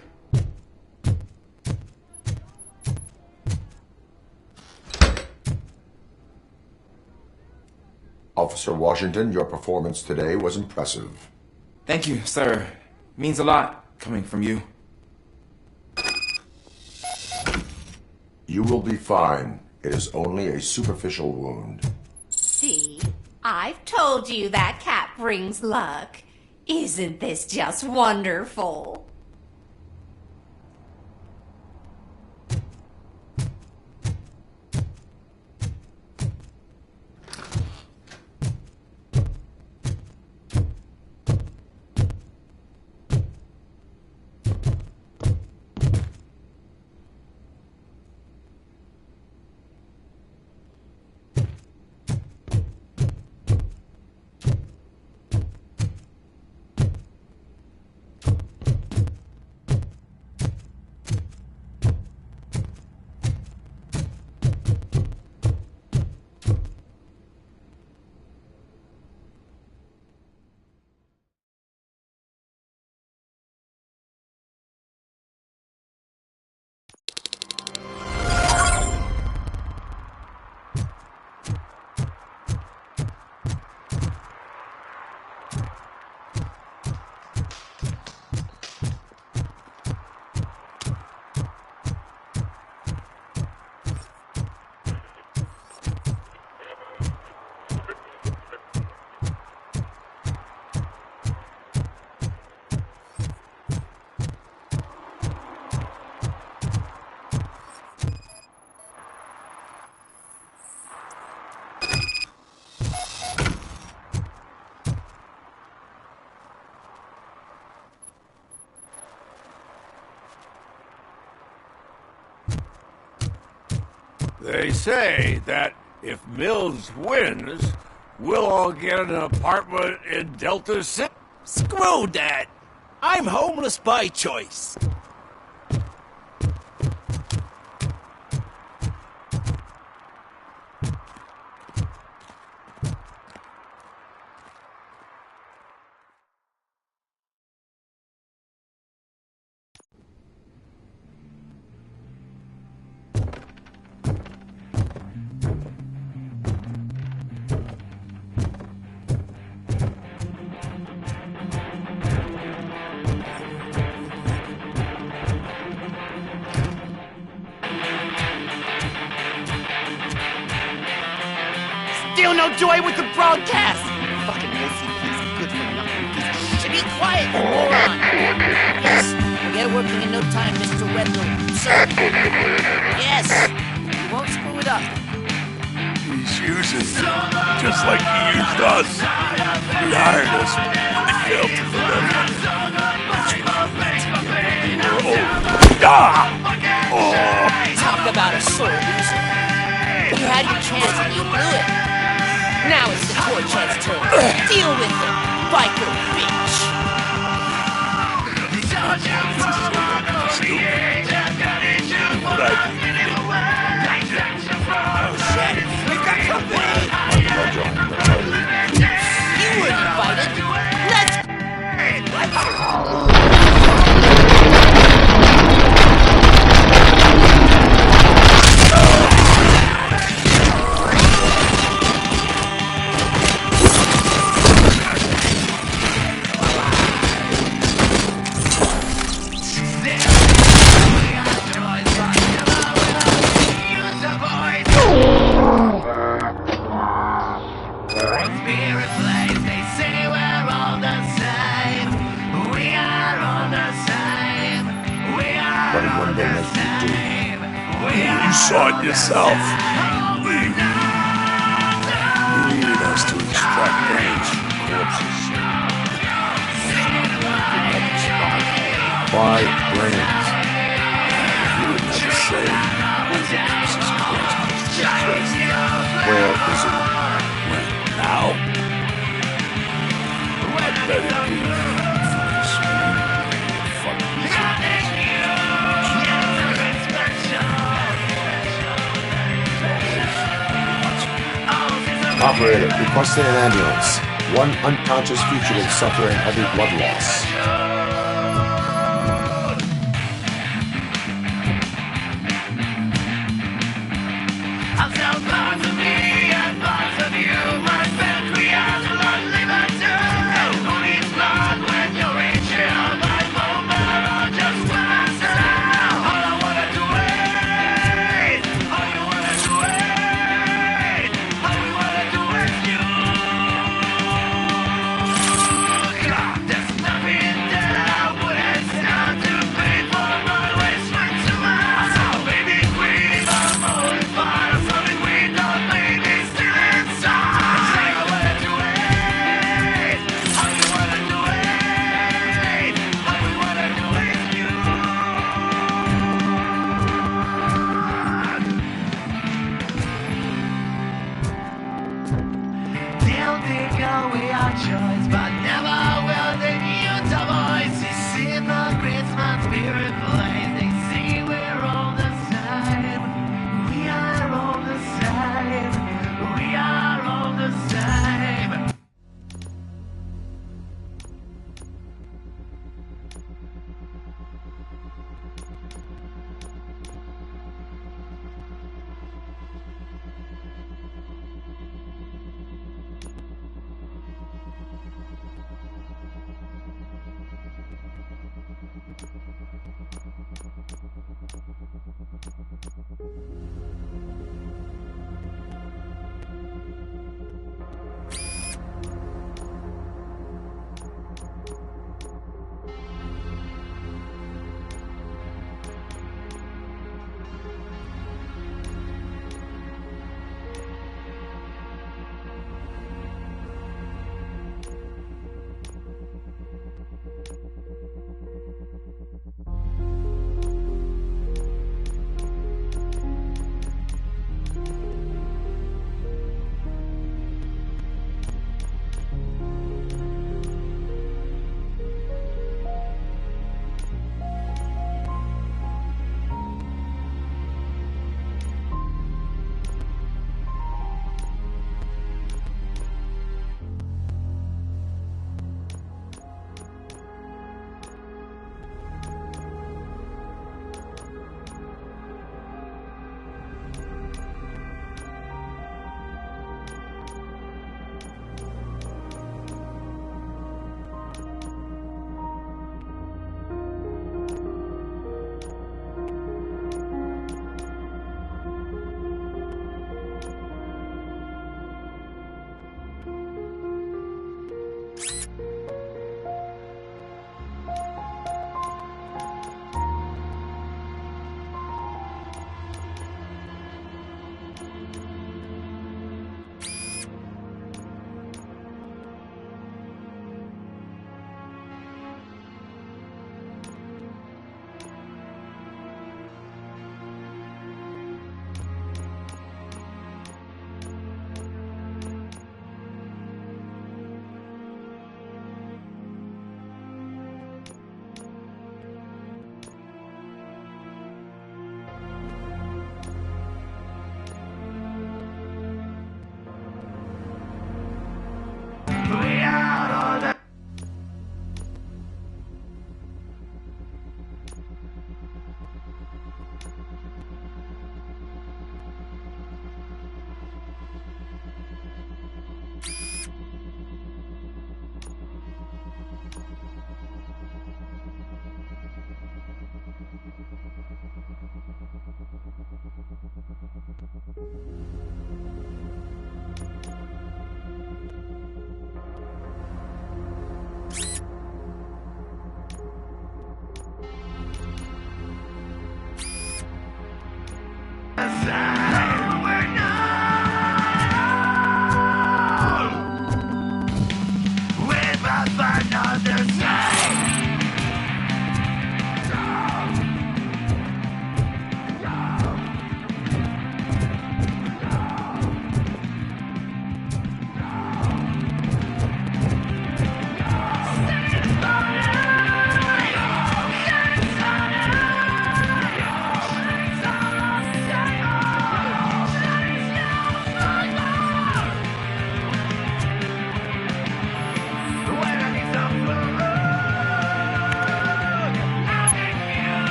Officer Washington, your performance today was impressive. Thank you, sir. Means a lot coming from you. You will be fine. It is only a superficial wound. See? I've told you that cat brings luck. Isn't this just wonderful? They say that if Mills wins, we'll all get an apartment in Delta City. Screw that! I'm homeless by choice. Still no joy with the broadcast! Fucking OCP's a good for nothing piece of shit. Be quiet, you moron! Yes, we'll get it working in no time, Mr. Redlow. Sir. Yes, you won't screw it up. He's using you, just like he used us. He hired us, and he failed to deliver. Talk about a sore loser. You had your chance and you blew it. Now it's the toy chance turn. Deal with it, biker bitch. Oh shit, we've got company! You were invited. Let's... You saw it yourself. You needed us to extract brains from corpses. Why brains? You would never say. Jesus Christ. Where is it? When? Now? I bet it be. Operator, requesting an ambulance. One unconscious fugitive suffering heavy blood loss.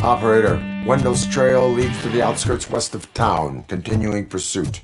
Operator, Wendell's trail leads to the outskirts west of town, continuing pursuit.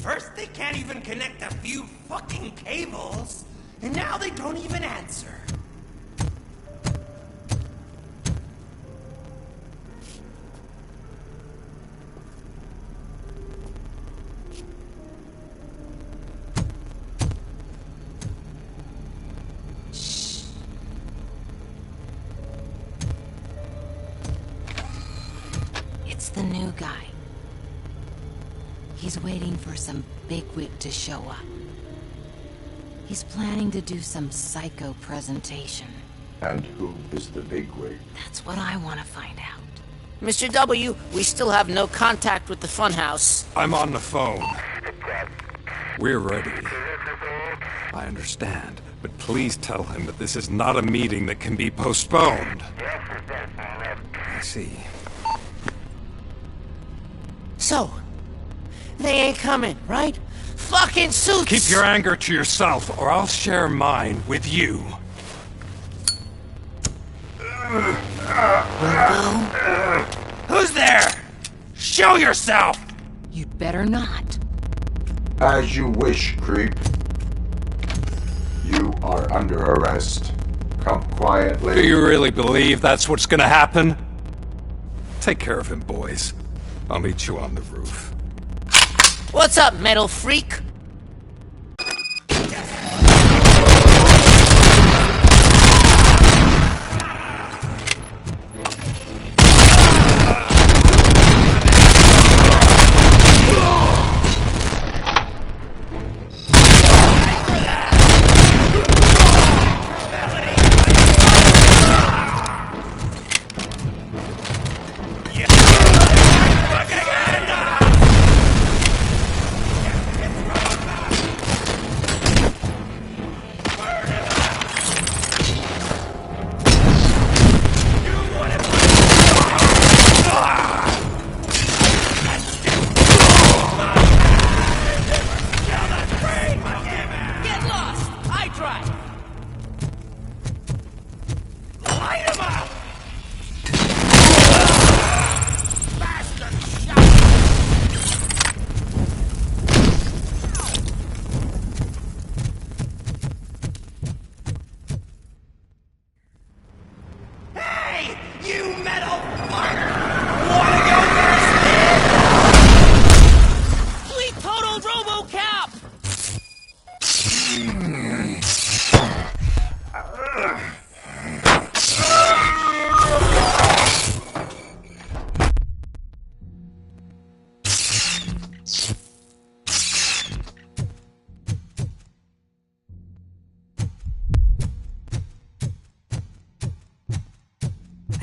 First, they can't even connect a few fucking cables, and now they don't even answer. It's the new guy. He's waiting for some bigwig to show up. He's planning to do some psycho presentation. And who is the bigwig? That's what I want to find out. Mr. W, we still have no contact with the funhouse. I'm on the phone. We're ready. I understand, but please tell him that this is not a meeting that can be postponed. I see. So, they ain't coming, right? Fucking suits! Keep your anger to yourself, or I'll share mine with you. Who's there? Show yourself! You'd better not. As you wish, creep. You are under arrest. Come quietly. Do you really believe that's what's gonna happen? Take care of him, boys. I'll meet you on the roof. What's up, metal freak?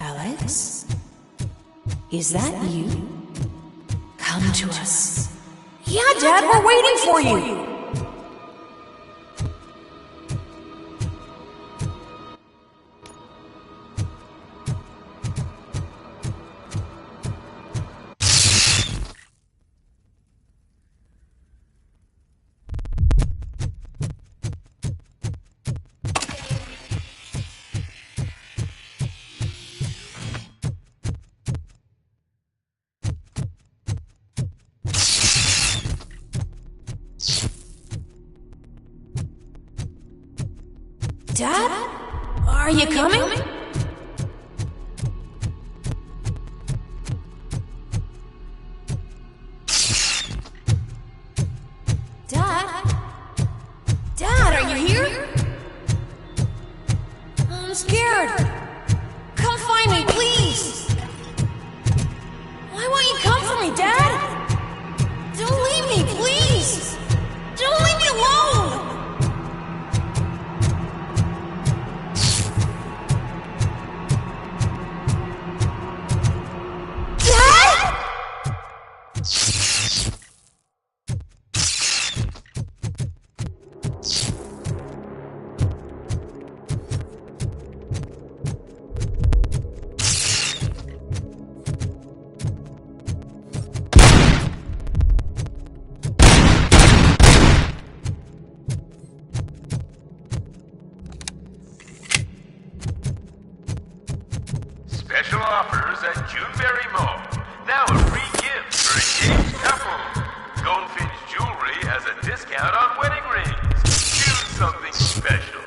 Alex? Is that you? Come to us. Yeah, Dad, we're waiting for you. Dad? Are you coming? Dad? Dad, are you here? I'm scared. Come find me, please. Why won't you come for me, Dad? Don't leave me, please. Don't leave me alone. Special offers at Juneberry Mall. Now a free gift for engaged couples. Goldfinch Jewelry has a discount on wedding rings. Choose something special.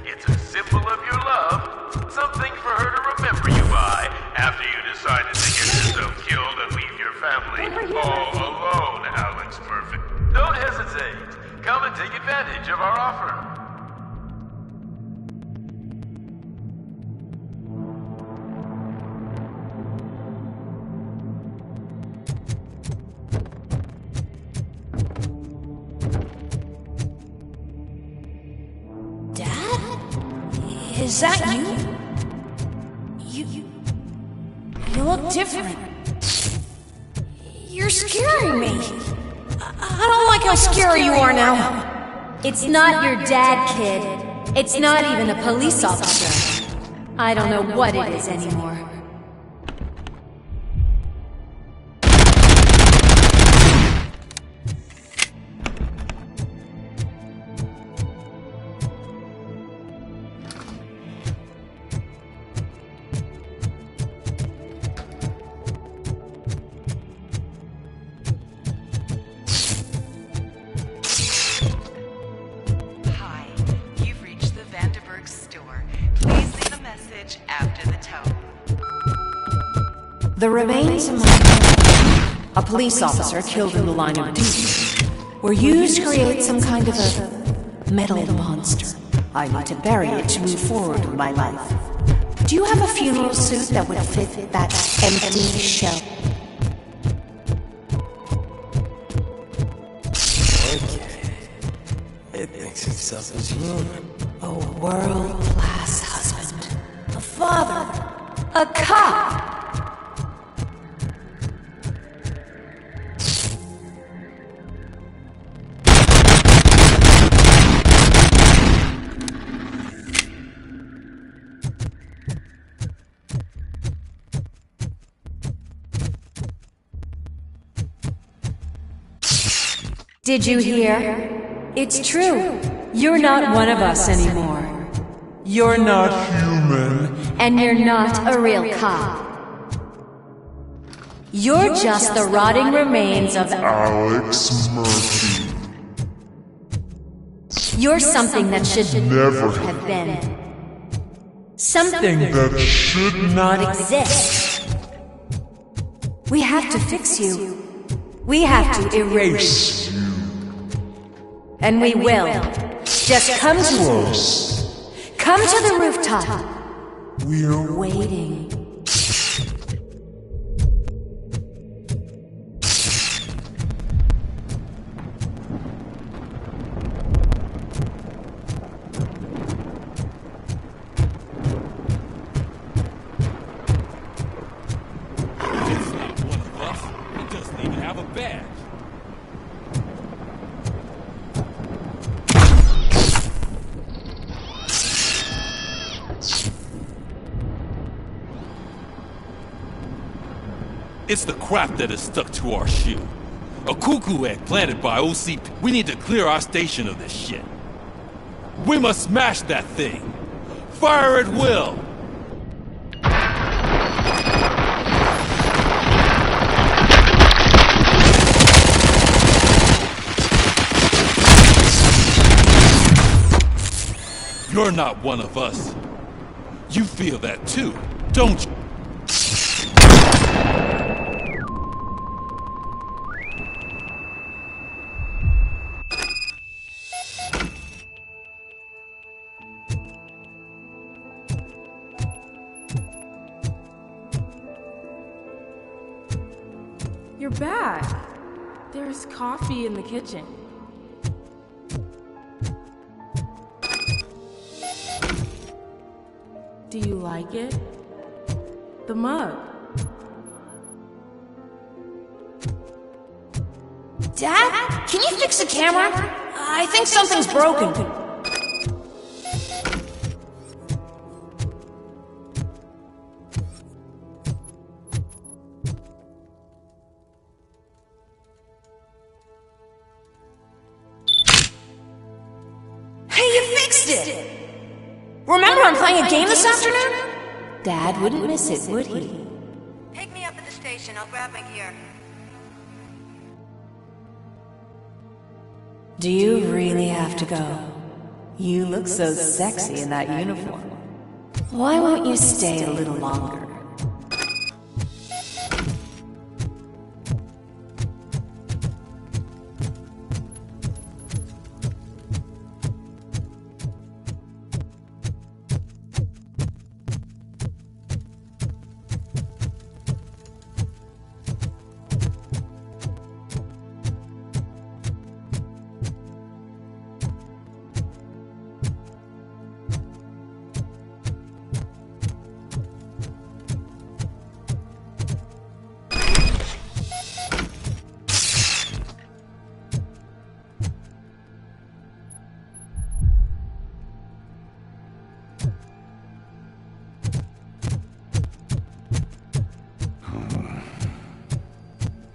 It's a symbol of your love. Something for her to remember you by after you decided to get yourself killed and leave your family all alone, Alex Perfect. Don't hesitate. Come and take advantage of our offer. Is that you? You look different. You're scaring me. I don't like how scary you are now. It's not your dad, kid. It's not even a police officer. I don't know what it is anymore. The remains of a police officer killed in the line of duty were used to create some kind of a metal monster. I need to bury it to move forward with my life. Do you have a funeral suit that would fit that empty shell? Okay. It thinks itself as human. A world-class husband. A father. A cop. Did you hear? It's true. You're not one of us anymore. You're not human. And you're not a real cop. You're just the rotting remains of Alex Murphy. You're something that should never have been. Something that should not exist. We have to fix you. We have to erase you. And we will. Just come to us. Come to the rooftop. We're waiting. It's the crap that is stuck to our shoe. A cuckoo egg planted by OCP. We need to clear our station of this shit. We must smash that thing. Fire at will. You're not one of us. You feel that too, don't you? You're back. There's coffee in the kitchen. Do you like it? The mug. Dad? Can you fix the camera? I think something's broken. Hey, you fixed it! Remember I'm playing a game this afternoon? Dad wouldn't miss it, would he? Pick me up at the station. I'll grab my gear. Do you really have to go? You look so sexy in that uniform. Why won't you stay a little longer?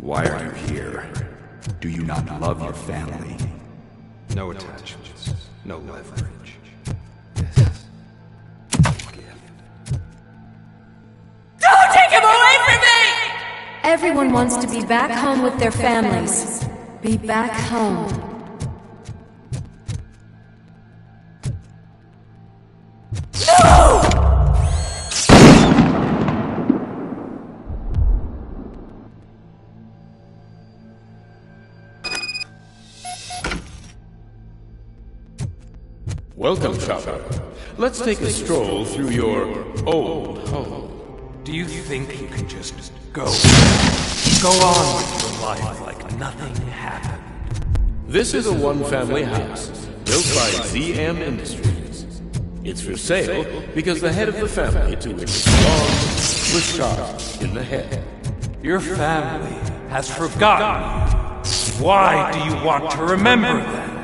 Why are you here? Do you not love your family? No attachments, no leverage. Don't take him away from me! Everyone wants to be back home with their families. Be back home. Welcome, Chopper. Let's take a stroll through your old home. Do you think you can just go on with your life like nothing happened? This is a one-family house built by ZM Industries. It's for sale because the head of the family to which it belongs was shot in the head. Your family has forgotten you. Why do you want to remember them?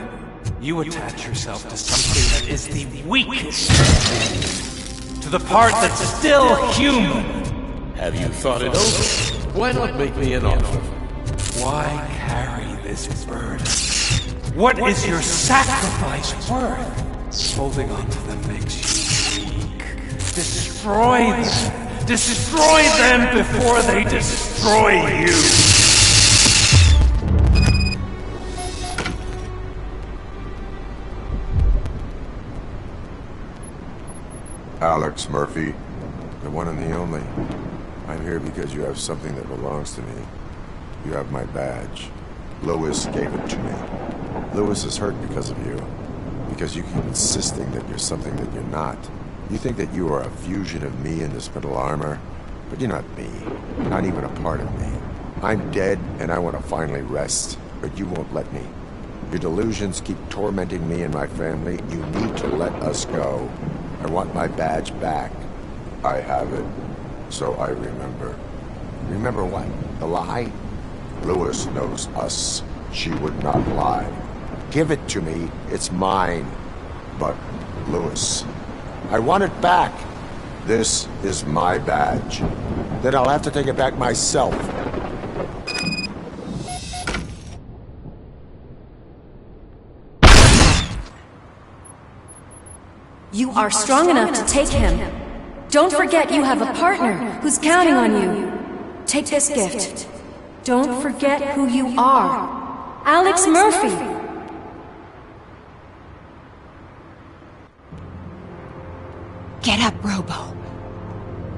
You attach yourself to something that is the weakest, to the part that's still human. Have you thought it over? Why not make me an offer? Why carry this burden? What is your sacrifice worth? Holding on to them makes you weak. Destroy them! Destroy them before they destroy you! Alex Murphy, the one and the only. I'm here because you have something that belongs to me. You have my badge. Lewis gave it to me. Lewis is hurt because of you. Because you keep insisting that you're something that you're not. You think that you are a fusion of me in this metal armor, but you're not me. Not even a part of me. I'm dead, and I want to finally rest, but you won't let me. Your delusions keep tormenting me and my family. You need to let us go. I want my badge back. I have it, so I remember. Remember what? The lie? Lewis knows us. She would not lie. Give it to me. It's mine. But, Lewis, I want it back. This is my badge. Then I'll have to take it back myself. You are strong enough to take him. Don't forget you have a partner who's counting on you. Take this gift. Don't forget who you are. Alex Murphy. Get up, Robo.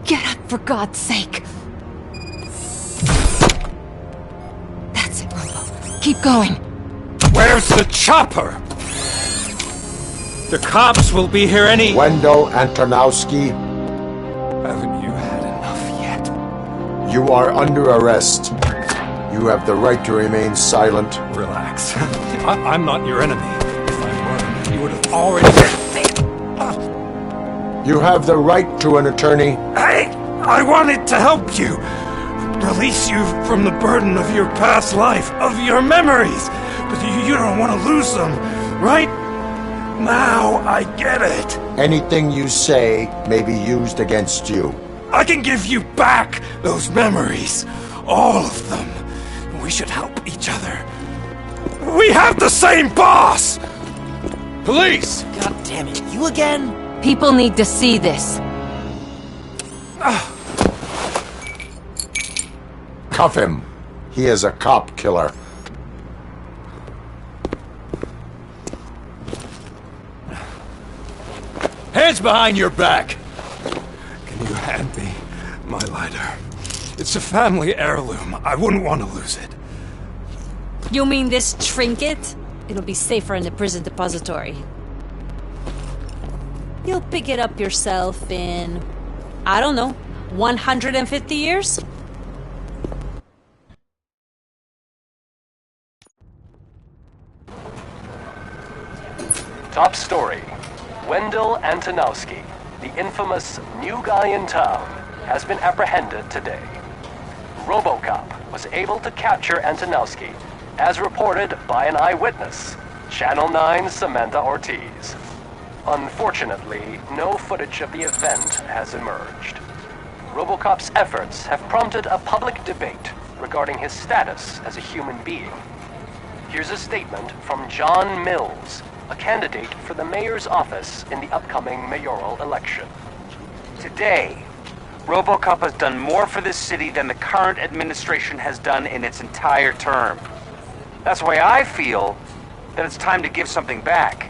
Get up, for God's sake. That's it, Robo. Keep going. Where's the chopper? The cops will be here any... Wendell Antonowski, Haven't you had enough yet? you are under arrest. You have the right to remain silent. Relax. I'm not your enemy. If I were, you would have already... You have the right to an attorney. I wanted to help you. Release you from the burden of your past life, of your memories. But you don't want to lose them, right? Now I get it. Anything you say may be used against you. I can give you back those memories. All of them. We should help each other. We have the same boss! Police! God damn it, you again? People need to see this. Cuff him. He is a cop killer. Hands behind your back! Can you hand me my lighter? It's a family heirloom. I wouldn't want to lose it. You mean this trinket? It'll be safer in the prison depository. You'll pick it up yourself in, I don't know, 150 years? Top story. Wendell Antonowski, the infamous new guy in town, has been apprehended today. Robocop was able to capture Antonowski, as reported by an eyewitness, Channel 9's Samantha Ortiz. Unfortunately, no footage of the event has emerged. Robocop's efforts have prompted a public debate regarding his status as a human being. Here's a statement from John Mills, a candidate for the mayor's office in the upcoming mayoral election. Today, Robocop has done more for this city than the current administration has done in its entire term. That's why I feel that it's time to give something back.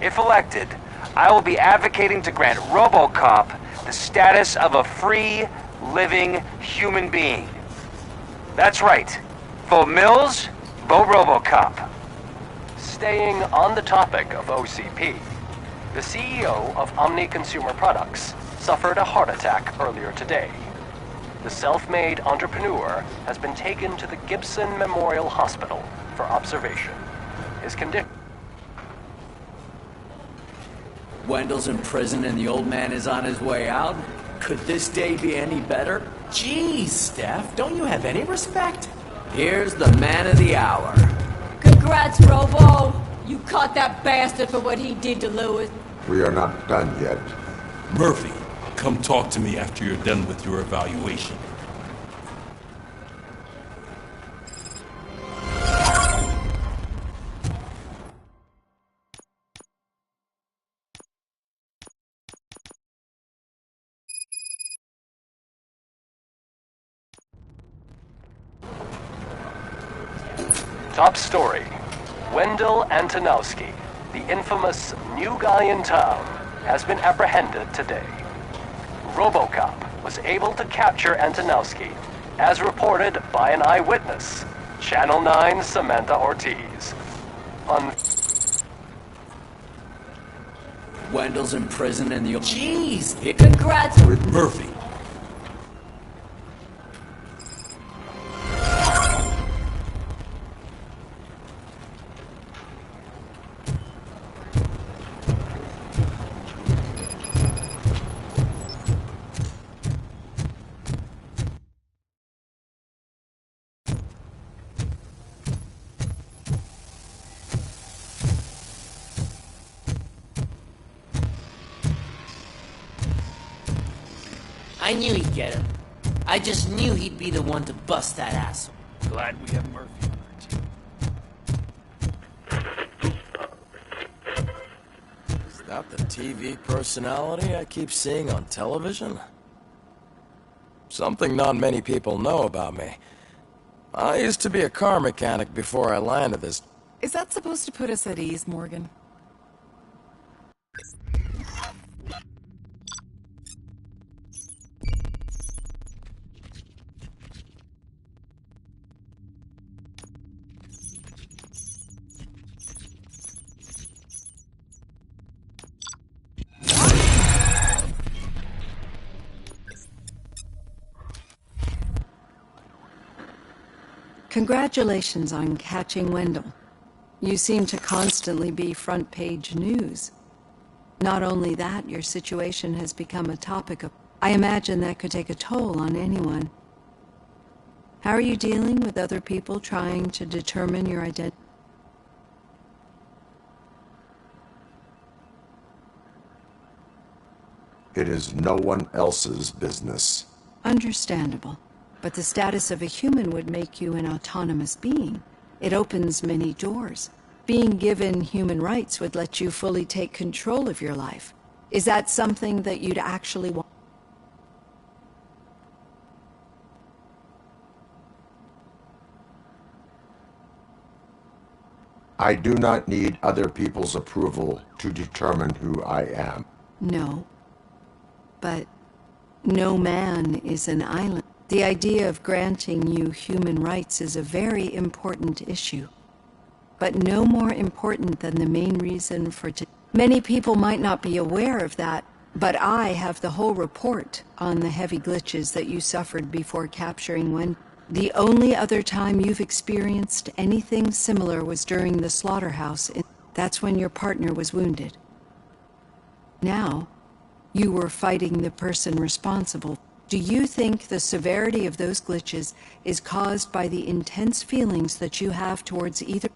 If elected, I will be advocating to grant Robocop the status of a free, living human being. That's right. Vote Mills, vote Robocop. Staying on the topic of OCP, the CEO of Omni Consumer Products suffered a heart attack earlier today. The self-made entrepreneur has been taken to the Gibson Memorial Hospital for observation. His condition... Wendell's in prison and the old man is on his way out? Could this day be any better? Jeez, Steph, don't you have any respect? Here's the man of the hour. Congrats, Robo! You caught that bastard for what he did to Lewis. We are not done yet. Murphy, come talk to me after you're done with your evaluation. Top story. Wendell Antonowski, the infamous new guy in town, has been apprehended today. Robocop was able to capture Antonowski, as reported by an eyewitness, Channel 9's Samantha Ortiz. Wendell's in prison and the... Jeez! Congrats! Murphy. I knew he'd get him. I just knew he'd be the one to bust that asshole. Glad we have Murphy on our team. Stop The TV personality I keep seeing on television? Something not many people know about me. I used to be a car mechanic before I landed this. Is that supposed to put us at ease, Morgan? Congratulations on catching Wendell. You seem to constantly be front-page news. Not only that, your situation has become a topic of... I imagine that could take a toll on anyone. How are you dealing with other people trying to determine your identity? It is no one else's business. Understandable. But the status of a human would make you an autonomous being. It opens many doors. Being given human rights would let you fully take control of your life. Is that something that you'd actually want? I do not need other people's approval to determine who I am. No. But no man is an island. The idea of granting you human rights is a very important issue, but no more important than the main reason for Many people might not be aware of that, but I have the whole report on the heavy glitches that you suffered before capturing Wen. The only other time you've experienced anything similar was during the slaughterhouse. That's when your partner was wounded. Now, you were fighting the person responsible. Do you think the severity of those glitches is caused by the intense feelings that you have towards either?